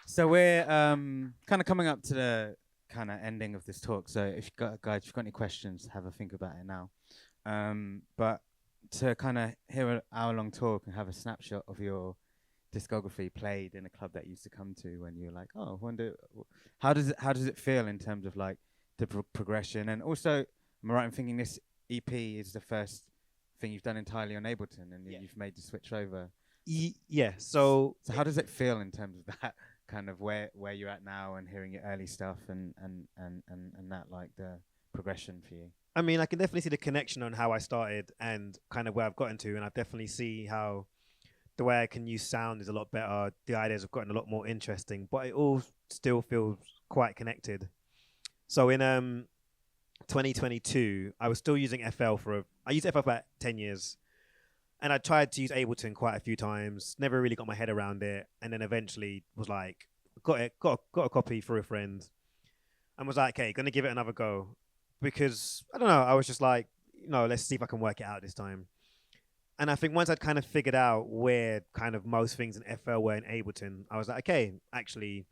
So we're kind of coming up to the kind of ending of this talk. So if you've got any questions, have a think about it now. But to kind of hear an hour-long talk and have a snapshot of your discography played in a club that you used to come to when you were like, oh, I wonder, how does it feel in terms of like the progression? And also, am I right in thinking this EP is the first thing you've done entirely on Ableton, and you've made the switch over? Yeah. So how does it feel in terms of that kind of where you're at now and hearing your early stuff and that, like the progression for you? I mean, I can definitely see the connection on how I started and kind of where I've gotten to, and I definitely see how the way I can use sound is a lot better. The ideas have gotten a lot more interesting, but it all still feels quite connected. So in 2022, I was still using FL I used FL for about 10 years. And I tried to use Ableton quite a few times, never really got my head around it. And then eventually was like, got a copy through a friend and was like, okay, gonna give it another go. Because, I don't know, I was just like, let's see if I can work it out this time. And I think once I'd kind of figured out where kind of most things in FL were in Ableton, I was like, okay, actually,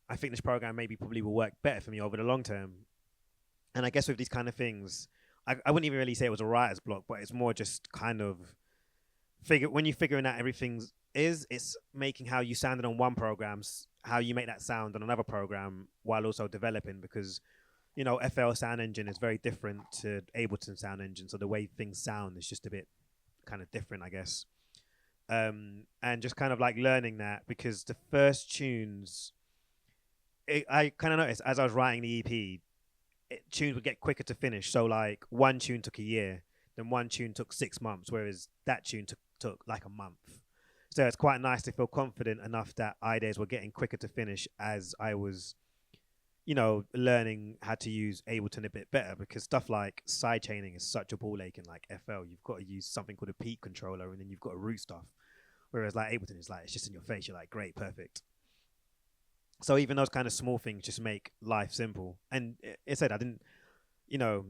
I think this program probably will work better for me over the long term. And I guess with these kind of things, I wouldn't even really say it was a writer's block, but it's more just kind of when you're figuring out everything's it's making how you sounded on one program, how you make that sound on another program while also developing, because you know FL Sound Engine is very different to Ableton Sound Engine, so the way things sound is just a bit kind of different, I guess. And just kind of like learning that, because the first tunes, I kind of noticed as I was writing the EP, tunes would get quicker to finish. So like one tune took a year, then one tune took 6 months, whereas that tune took like a month. So it's quite nice to feel confident enough that ideas were getting quicker to finish as I was, you know, learning how to use Ableton a bit better, because stuff like sidechaining is such a ball ache in like FL. You've got to use something called a peak controller, and then you've got to root stuff. Whereas like Ableton is like, it's just in your face. You're like, great, perfect. So even those kind of small things just make life simple. And it said, I didn't, you know,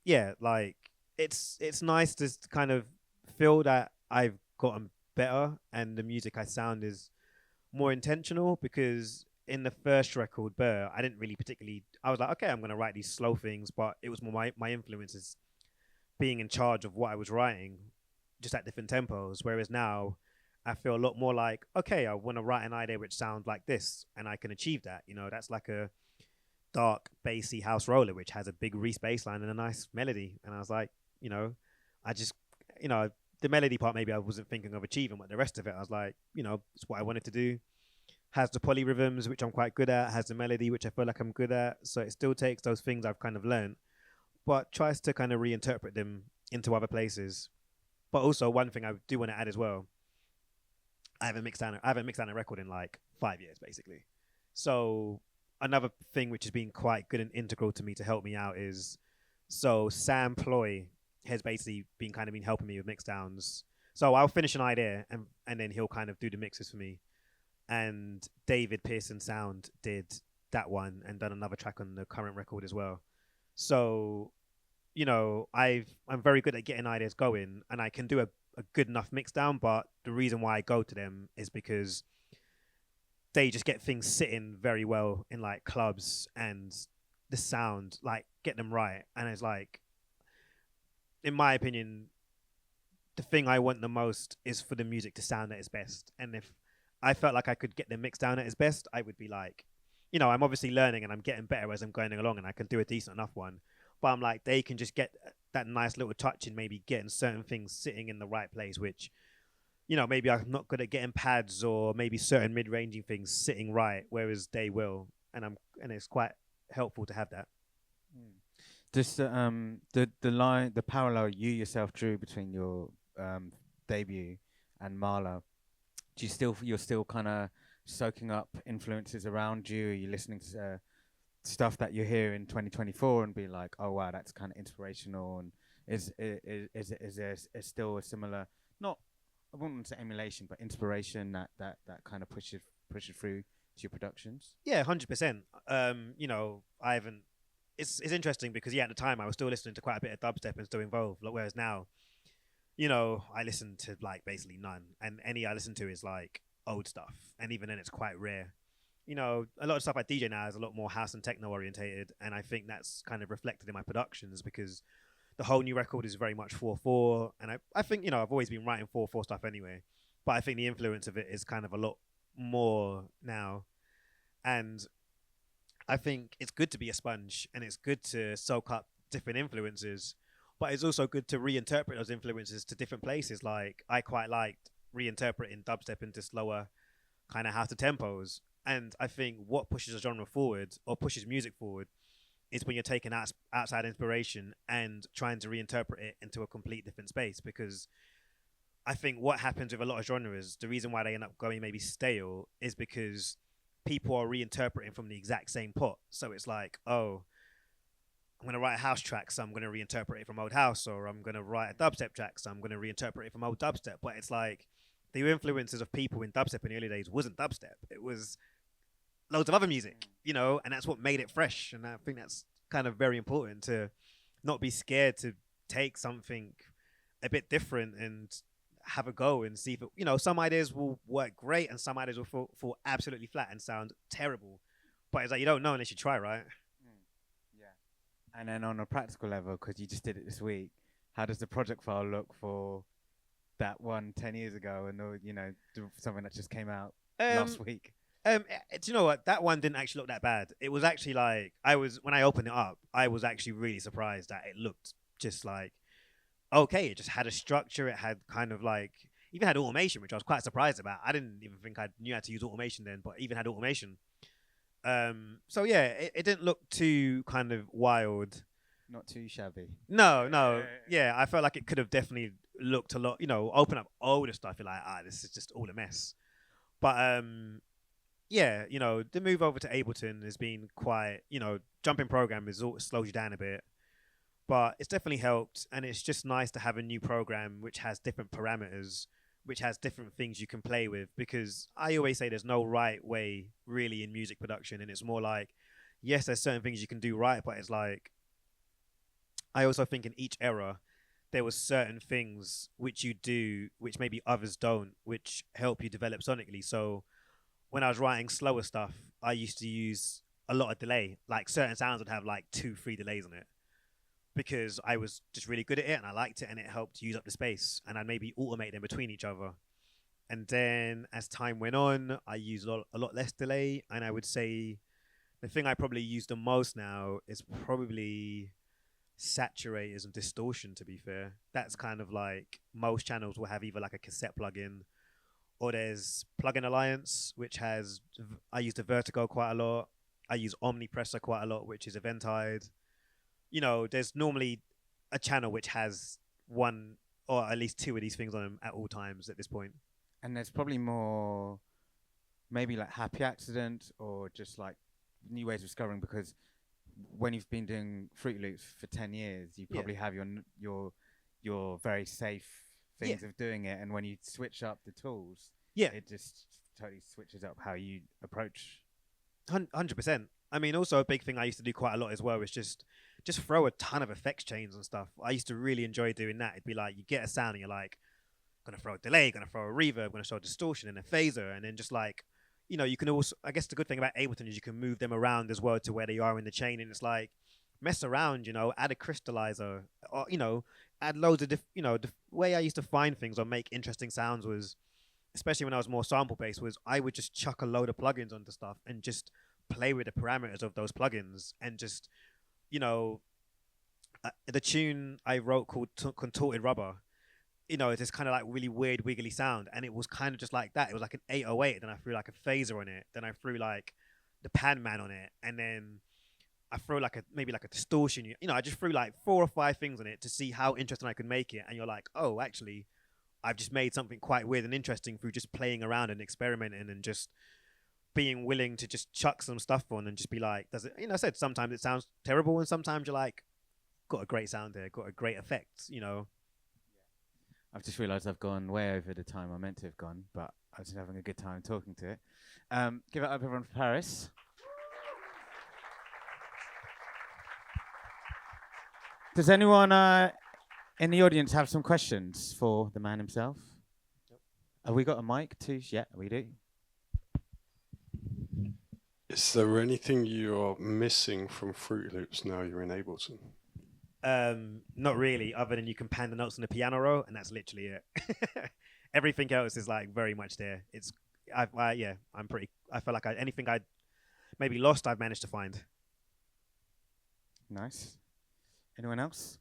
yeah, like it's nice to kind of feel that I've gotten better and the music I sound is more intentional, because in the first record, Burr, I didn't really particularly, I was like, okay, I'm going to write these slow things, but it was more my influences being in charge of what I was writing, just at different tempos. Whereas now I feel a lot more like, okay, I want to write an idea which sounds like this, and I can achieve that. You know, that's like a dark, bassy house roller, which has a big Reese bass line and a nice melody. And I was like, you know, I just, you know, the melody part maybe I wasn't thinking of achieving, but the rest of it, I was like, you know, it's what I wanted to do. Has the polyrhythms, which I'm quite good at, has the melody, which I feel like I'm good at. So it still takes those things I've kind of learned, but tries to kind of reinterpret them into other places. But also one thing I do want to add as well, I haven't mixed down a record in like 5 years, basically. So another thing which has been quite good and integral to me to help me out is, so Sam Ploy has basically been helping me with mix downs. So I'll finish an idea and then he'll kind of do the mixes for me. And David Pearson Sound did that one and done another track on the current record as well. So, you know, I'm very good at getting ideas going, and I can do a good enough mix down, but the reason why I go to them is because they just get things sitting very well in like clubs, and the sound, like, get them right. And it's like, in my opinion, the thing I want the most is for the music to sound at its best. And if I felt like I could get the mix down at its best, I would be like, you know, I'm obviously learning and I'm getting better as I'm going along, and I can do a decent enough one. But I'm like, they can just get that nice little touch in maybe getting certain things sitting in the right place, which, you know, maybe I'm not good at getting pads or maybe certain mid-ranging things sitting right, whereas they will. And it's quite helpful to have that. Just the parallel you yourself drew between your debut and Marla, you're still kind of soaking up influences around you? Are you listening to stuff that you hear in 2024 and be like, oh wow, that's kind of inspirational? And is there still a similar, not, I wouldn't want to say emulation, but inspiration that kind of pushes through to your productions? Yeah, 100%. You know, I haven't. It's interesting because at the time I was still listening to quite a bit of dubstep and still involved. Like, whereas now, you know, I listen to like basically none, and any I listen to is like old stuff, and even then it's quite rare. You know, a lot of stuff I DJ now is a lot more house and techno orientated, and I think that's kind of reflected in my productions because the whole new record is very much 4/4, and I think, you know, I've always been writing 4/4 stuff anyway, but I think the influence of it is kind of a lot more now. And I think it's good to be a sponge, and it's good to soak up different influences, but it's also good to reinterpret those influences to different places. Like, I quite liked reinterpreting dubstep into slower kind of house to tempos. And I think what pushes a genre forward or pushes music forward is when you're taking outside inspiration and trying to reinterpret it into a complete different space. Because I think what happens with a lot of genres, the reason why they end up going maybe stale, is because people are reinterpreting from the exact same pot. So it's like, oh, I'm going to write a house track, so I'm going to reinterpret it from old house, or I'm going to write a dubstep track, so I'm going to reinterpret it from old dubstep. But it's like the influences of people in dubstep in the early days wasn't dubstep. It was loads of other music, you know, and that's what made it fresh. And I think that's kind of very important, to not be scared to take something a bit different and have a go and see if it, you know, some ideas will work great and some ideas will fall absolutely flat and sound terrible. But it's like, you don't know unless you try, right? And then on a practical level, because you just did it this week, how does the project file look for that one 10 years ago and something that just came out last week? Do you know what? That one didn't actually look that bad. It was actually like when I opened it up, I was actually really surprised that it looked just like okay. It just had a structure. It had kind of like even had automation, which I was quite surprised about. I didn't even think I knew how to use automation then, but even had automation. So yeah, it didn't look too kind of wild. Not too shabby. No. Yeah, I felt like it could have definitely looked a lot. Open up older stuff. You're like, this is just all a mess. But yeah, the move over to Ableton has been quite. Jumping program slows you down a bit, but it's definitely helped, and it's just nice to have a new program which has different parameters, which has different things you can play with, because I always say there's no right way really in music production, and it's more like, yes, there's certain things you can do right, but it's like, I also think in each era, there was certain things which you do, which maybe others don't, which help you develop sonically. So when I was writing slower stuff, I used to use a lot of delay. Like certain sounds would have like 2-3 delays on it, because I was just really good at it and I liked it and it helped use up the space, and I'd maybe automate them between each other. And then as time went on, I used a lot less delay, and I would say the thing I probably use the most now is probably saturators and distortion, to be fair. That's kind of like most channels will have either like a cassette plugin, or there's Plugin Alliance, which has, I use the Vertigo quite a lot. I use Omnipressor quite a lot, which is Eventide. There's normally a channel which has one or at least two of these things on them at all times at this point. And there's probably more, maybe like happy accident or just like new ways of discovering, because when you've been doing Fruity Loops for 10 years, you probably have your very safe things of doing it. And when you switch up the tools, it just totally switches up how you approach. 100%. I mean, also a big thing I used to do quite a lot as well is just throw a ton of effects chains and stuff. I used to really enjoy doing that. It'd be like, you get a sound and you're like, gonna throw a delay, gonna throw a reverb, gonna throw a distortion and a phaser, and then just like, you can also, I guess the good thing about Ableton is you can move them around as well to where they are in the chain, and it's like, mess around, add a crystallizer, or, add loads of the way I used to find things or make interesting sounds was, especially when I was more sample based, was I would just chuck a load of plugins onto stuff and just play with the parameters of those plugins, and just, the tune I wrote called Contorted Rubber, it's this kind of like really weird wiggly sound, and it was kind of just like that. It was like an 808, then I threw like a phaser on it, then I threw like the Pan Man on it, and then I threw like maybe like a distortion. I just threw like 4 or 5 things on it to see how interesting I could make it, and you're like, oh, actually, I've just made something quite weird and interesting through just playing around and experimenting and just being willing to just chuck some stuff on and just be like, does it? I said sometimes it sounds terrible, and sometimes you're like, got a great sound there, got a great effect, I've just realised I've gone way over the time I meant to have gone, but I was having a good time talking to it. Give it up, everyone, for Parris. Does anyone in the audience have some questions for the man himself? Yep. Have we got a mic too? Yeah, we do. Is there anything you're missing from Fruity Loops now you're in Ableton? Not really, other than you can pan the notes on the piano roll, and that's literally it. Everything else is like very much there. I feel like anything I'd maybe lost, I've managed to find. Nice. Anyone else?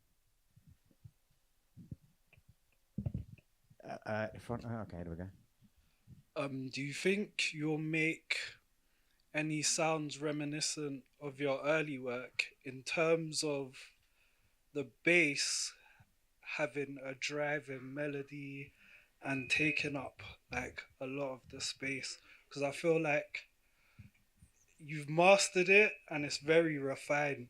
Front. Oh, okay, there we go. Do you think you'll make any sounds reminiscent of your early work in terms of the bass having a driving melody and taking up like a lot of the space? Because I feel like you've mastered it and it's very refined,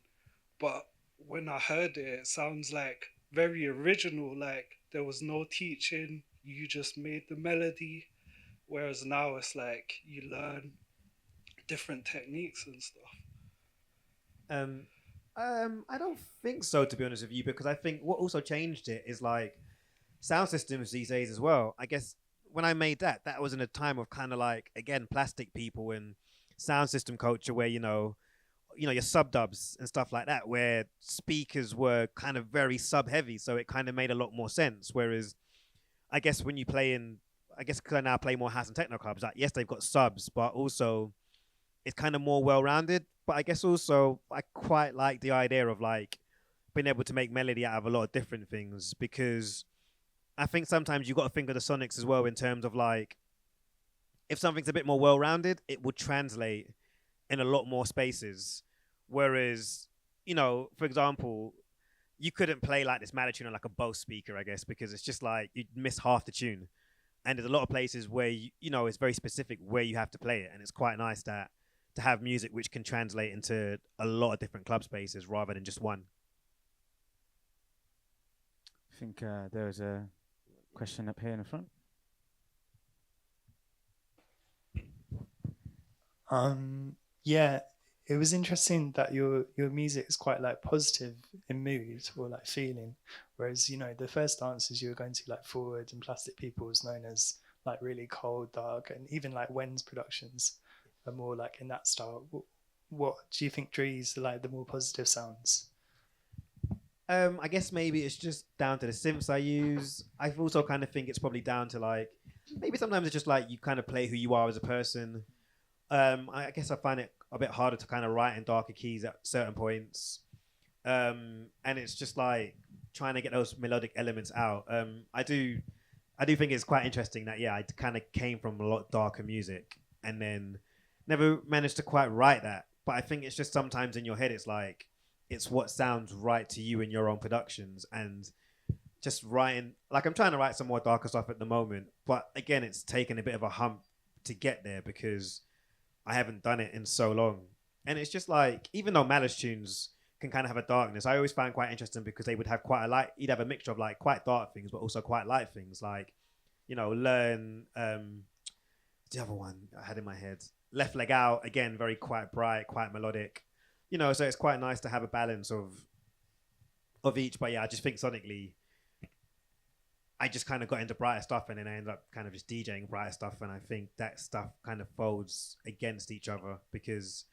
but when I heard it, it sounds like very original, like there was no teaching, you just made the melody, whereas now it's like you learn different techniques and stuff. I don't think so, to be honest with you, because I think what also changed it is like sound systems these days as well. I guess when I made that was in a time of kind of like, again, plastic people and sound system culture where, your sub dubs and stuff like that, where speakers were kind of very sub heavy, so it kind of made a lot more sense. Whereas, I guess when you play in, I guess because I now play more house and techno clubs, like yes, they've got subs, but also it's kind of more well rounded. But I guess also I quite like the idea of like being able to make melody out of a lot of different things, because I think sometimes you got to think of the sonics as well in terms of like, if something's a bit more well rounded, it would translate in a lot more spaces. Whereas, for example, you couldn't play like this melody tune on like a Bose speaker, I guess, because it's just like you'd miss half the tune. And there's a lot of places where it's very specific where you have to play it, and it's quite nice to have music which can translate into a lot of different club spaces rather than just one. I think there was a question up here in the front. Yeah, it was interesting that your music is quite like positive in mood or like feeling, whereas the first answers you were going to like Forward and Plastic People was known as like really cold, dark, and even like Wen's productions are more like in that style. What do you think drews like the more positive sounds? I guess maybe it's just down to the synths I use. I also kind of think it's probably down to like, maybe sometimes it's just like you kind of play who you are as a person. I guess I find it a bit harder to kind of write in darker keys at certain points. And it's just like trying to get those melodic elements out. I do think it's quite interesting that, I kind of came from a lot darker music and then never managed to quite write that. But I think it's just sometimes in your head, it's like, it's what sounds right to you in your own productions, and just writing, like I'm trying to write some more darker stuff at the moment, but again, it's taken a bit of a hump to get there because I haven't done it in so long. And it's just like, even though Malice tunes can kind of have a darkness, I always find quite interesting because they would have quite a light, you'd have a mixture of like quite dark things, but also quite light things, like, Learn, the other one I had in my head, Left Leg Out, again, very quite bright, quite melodic. So it's quite nice to have a balance of each. But I just think sonically, I just kind of got into brighter stuff, and then I ended up kind of just DJing brighter stuff. And I think that stuff kind of folds against each other because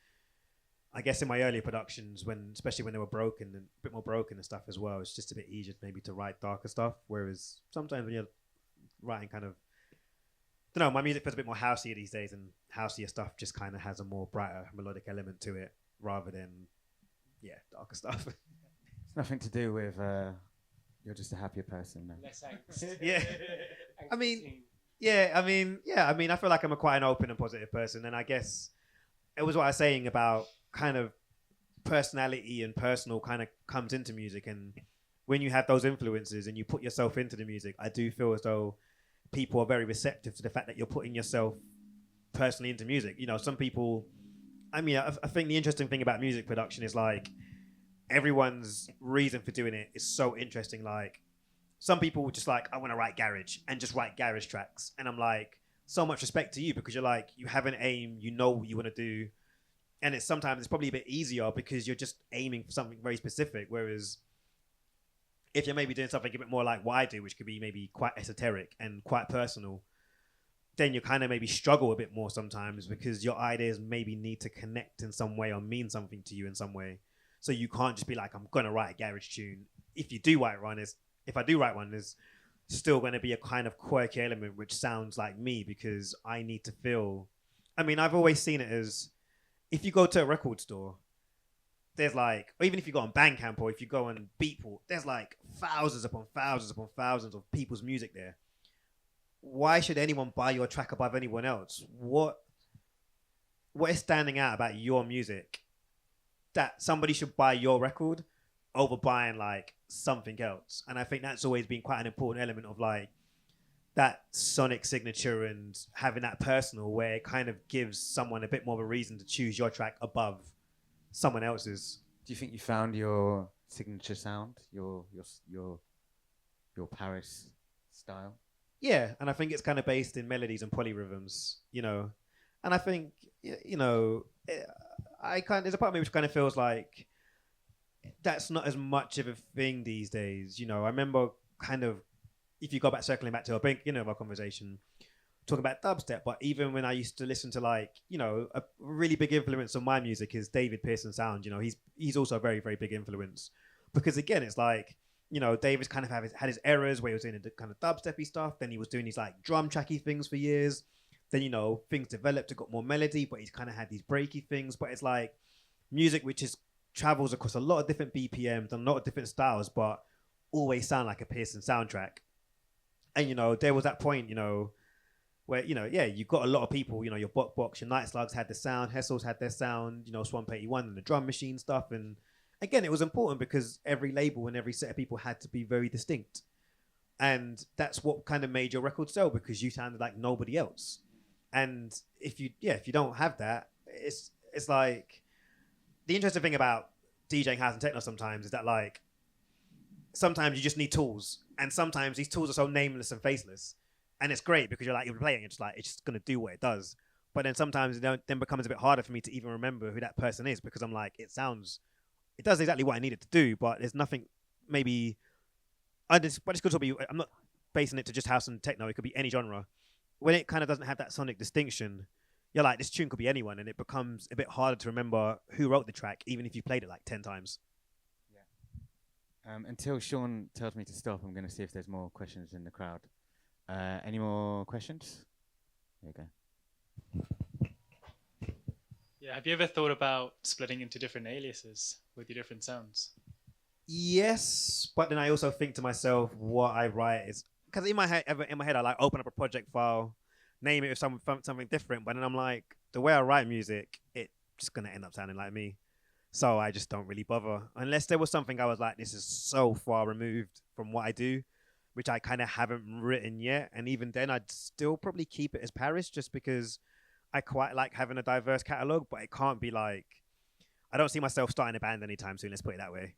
I guess in my earlier productions, especially when they were broken and a bit more broken and stuff as well, it's just a bit easier maybe to write darker stuff. Whereas sometimes when you're writing kind of, I don't know, my music feels a bit more houseier these days, and houseier stuff just kind of has a more brighter melodic element to it, rather than, darker stuff. It's nothing to do with you're just a happier person now. Less angst. Yeah. I feel like I'm quite an open and positive person, and I guess it was what I was saying about kind of personality and personal kind of comes into music, and when you have those influences and you put yourself into the music, I do feel as though people are very receptive to the fact that you're putting yourself personally into music. Some people, I think the interesting thing about music production is like everyone's reason for doing it is so interesting. Like some people just like, I want to write garage and just write garage tracks. And I'm like, so much respect to you because you're like, you have an aim, you know what you want to do. And sometimes it's probably a bit easier because you're just aiming for something very specific. Whereas if you're maybe doing something a bit more like what I do, which could be maybe quite esoteric and quite personal, then you kind of maybe struggle a bit more sometimes because your ideas maybe need to connect in some way or mean something to you in some way. So you can't just be like, I'm going to write a garage tune. If I do write one, there's still going to be a kind of quirky element which sounds like me because I need to feel... I've always seen it as, if you go to a record store, there's like, or even if you go on Bandcamp or if you go on Beatport, there's like thousands upon thousands upon thousands of people's music there. Why should anyone buy your track above anyone else? What is standing out about your music that somebody should buy your record over buying like something else? And I think that's always been quite an important element of like that sonic signature and having that personal, where it kind of gives someone a bit more of a reason to choose your track above someone else's. Do you think you found your signature sound, your Parris style? Yeah, and I think it's kind of based in melodies and polyrhythms, And I think, there's a part of me which kind of feels like that's not as much of a thing these days. I remember kind of, if you go back, circling back to our conversation, talking about dubstep, but even when I used to listen to like, you know, a really big influence on my music is David Pearson Sound. You know, he's also a very, very big influence because again, it's like, you know, David's kind of had his eras where he was doing the kind of dubsteppy stuff. Then he was doing these like drum tracky things for years. Then, you know, things developed, it got more melody, but he's kind of had these breaky things. But it's like music which is travels across a lot of different BPMs and a lot of different styles, but always sound like a Pearson soundtrack. And, you know, there was that point, you know, where, you know, yeah, you've got a lot of people, you know, your Bok Box, your Night Slugs had the sound, Hessels had their sound, you know, Swamp 81 and the drum machine stuff. And again, it was important because every label and every set of people had to be very distinct. And that's what kind of made your record sell because you sounded like nobody else. And if you don't have that, it's like the interesting thing about DJing house and techno sometimes is that like sometimes you just need tools, and sometimes these tools are so nameless and faceless, and it's great because you're playing, it's just gonna do what it does. But then sometimes it then becomes a bit harder for me to even remember who that person is because I'm like, it does exactly what I need it to do, but there's nothing maybe. But it's good to be. I'm not basing it to just house and techno. It could be any genre. When it kind of doesn't have that sonic distinction, you're like, this tune could be anyone, and it becomes a bit harder to remember who wrote the track, even if you played it like 10 times. Yeah. Until Sean tells me to stop, I'm going to see if there's more questions in the crowd. Any more questions? There you go. Yeah, have you ever thought about splitting into different aliases with your different sounds? Yes, but then I also think to myself, what I write is because in my head, I like open up a project file, name it with something different. But then I'm like, the way I write music, it's just gonna end up sounding like me. So I just don't really bother unless there was something I was like, this is so far removed from what I do, which I kind of haven't written yet. And even then, I'd still probably keep it as Parris just because I quite like having a diverse catalog. But it can't be like, I don't see myself starting a band anytime soon. Let's put it that way.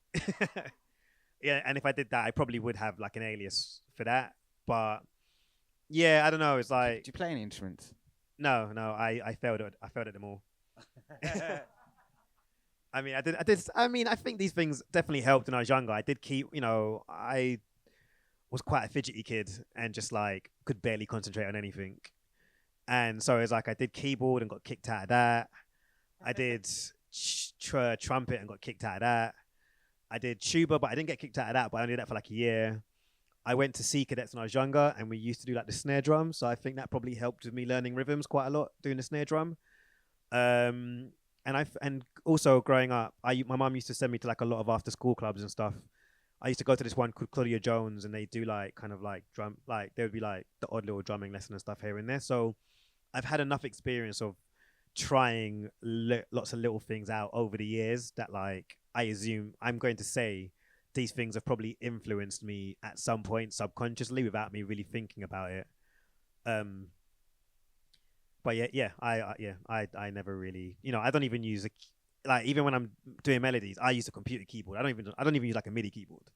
Yeah, and if I did that, I probably would have like an alias for that. But yeah, I don't know. It's like, do you play any instruments? No, I failed at them all. I mean, I think these things definitely helped when I was younger. I did keep, you know, I was quite a fidgety kid and just like could barely concentrate on anything. And so it's like I did keyboard and got kicked out of that. I did trumpet and got kicked out of that. I did tuba, but I didn't get kicked out of that. But I only did that for like a year. I went to Sea Cadets when I was younger, and we used to do like the snare drum. So I think that probably helped with me learning rhythms quite a lot, doing the snare drum. And also growing up, my mum used to send me to like a lot of after school clubs and stuff. I used to go to this one called Claudia Jones, and they do like kind of like drum, like there would be like the odd little drumming lesson and stuff here and there. So I've had enough experience of trying lots of little things out over the years that like I assume I'm going to say these things have probably influenced me at some point subconsciously without me really thinking about it. But I never really, you know, I don't even use like even when I'm doing melodies, I use a computer keyboard. I don't even use like a MIDI keyboard.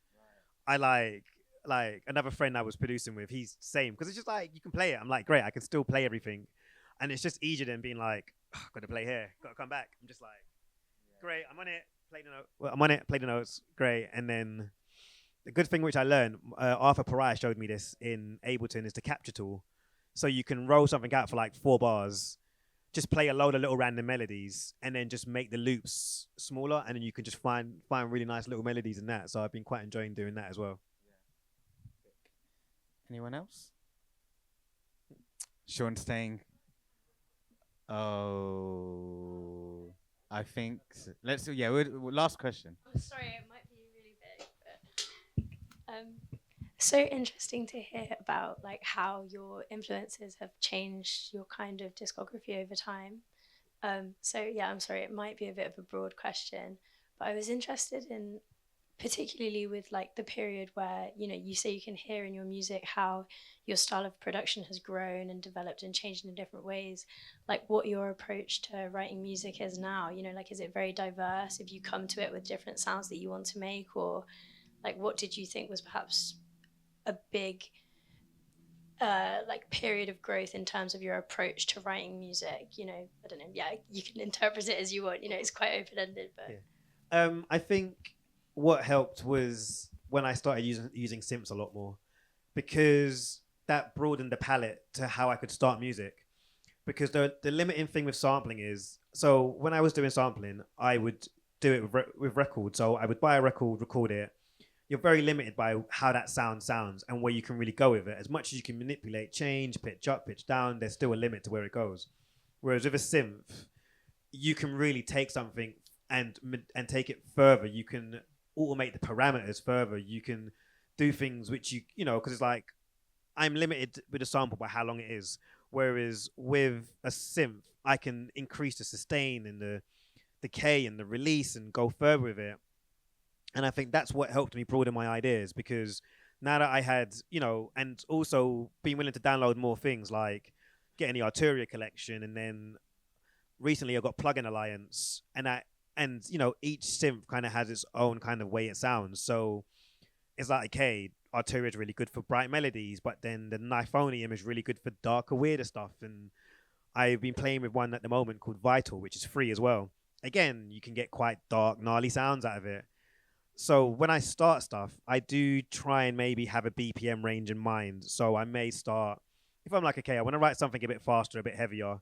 Right. I like another friend I was producing with. He's same because it's just like you can play it. I'm like, great, I can still play everything, and it's just easier than being like, oh, got to play here, got to come back. I'm just like, great, I'm on it. Play the note. Well, I'm on it. Play the notes. Great. And then the good thing which I learned, Arthur Pariah showed me this in Ableton, is the capture tool. So you can roll something out for like 4 bars, just play a load of little random melodies, and then just make the loops smaller, and then you can just find really nice little melodies in that. So I've been quite enjoying doing that as well. Anyone else? Sean staying. Oh, I think let's. Yeah, last question. I'm sorry, it might be really big, but so interesting to hear about like how your influences have changed your kind of discography over time. So yeah, I'm sorry, it might be a bit of a broad question, but I was interested in particularly with like the period where, you know, you say you can hear in your music how your style of production has grown and developed and changed in different ways, like what your approach to writing music is now, you know, like is it very diverse? If you come to it with different sounds that you want to make, or like what did you think was perhaps a big like period of growth in terms of your approach to writing music? You know, I don't know, yeah, you can interpret it as you want, you know, it's quite open-ended, but I think what helped was when I started using synths a lot more, because that broadened the palette to how I could start music. Because the limiting thing with sampling is, so when I was doing sampling, I would do it with records. So I would buy a record, record it. You're very limited by how that sounds and where you can really go with it. As much as you can manipulate, change, pitch up, pitch down, there's still a limit to where it goes. Whereas with a synth, you can really take something and take it further. You can automate the parameters further. You can do things which you know, because it's like, I'm limited with a sample by how long it is. Whereas with a synth, I can increase the sustain and the decay and the release and go further with it. And I think that's what helped me broaden my ideas, because now that I had, you know, and also being willing to download more things, like getting the Arturia collection, and then recently I got Plugin Alliance, and you know, each synth kind of has its own kind of way it sounds. So it's like, okay, Arturia is really good for bright melodies, but then the Nifonium is really good for darker, weirder stuff. And I've been playing with one at the moment called Vital, which is free as well. Again, you can get quite dark, gnarly sounds out of it. So when I start stuff, I do try and maybe have a BPM range in mind. So I may start, if I'm like, okay, I want to write something a bit faster, a bit heavier,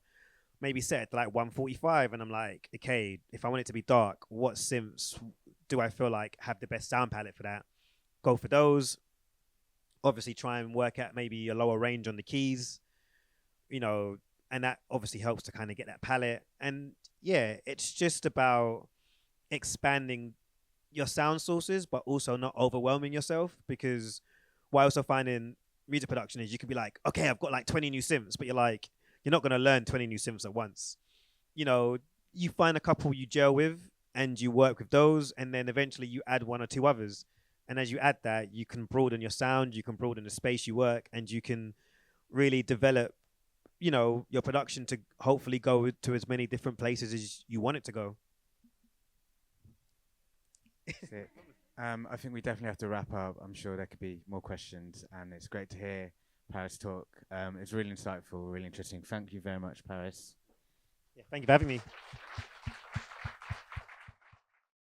maybe set it to like 145. And I'm like, okay, if I want it to be dark, what synths do I feel like have the best sound palette for that? Go for those. Obviously try and work out maybe a lower range on the keys, you know, and that obviously helps to kind of get that palette. And yeah, it's just about expanding your sound sources, but also not overwhelming yourself, because what I also find in music production is you could be like, okay, I've got like 20 new synths, but you're not going to learn 20 new synths at once. You know, you find a couple you gel with and you work with those, and then eventually you add one or two others. And as you add that, you can broaden your sound, you can broaden the space you work, and you can really develop, you know, your production to hopefully go to as many different places as you want it to go. Sick. I think we definitely have to wrap up. I'm sure there could be more questions, and it's great to hear Parris talk. It's really insightful, really interesting. Thank you very much, Parris. Yeah, thank you for having me.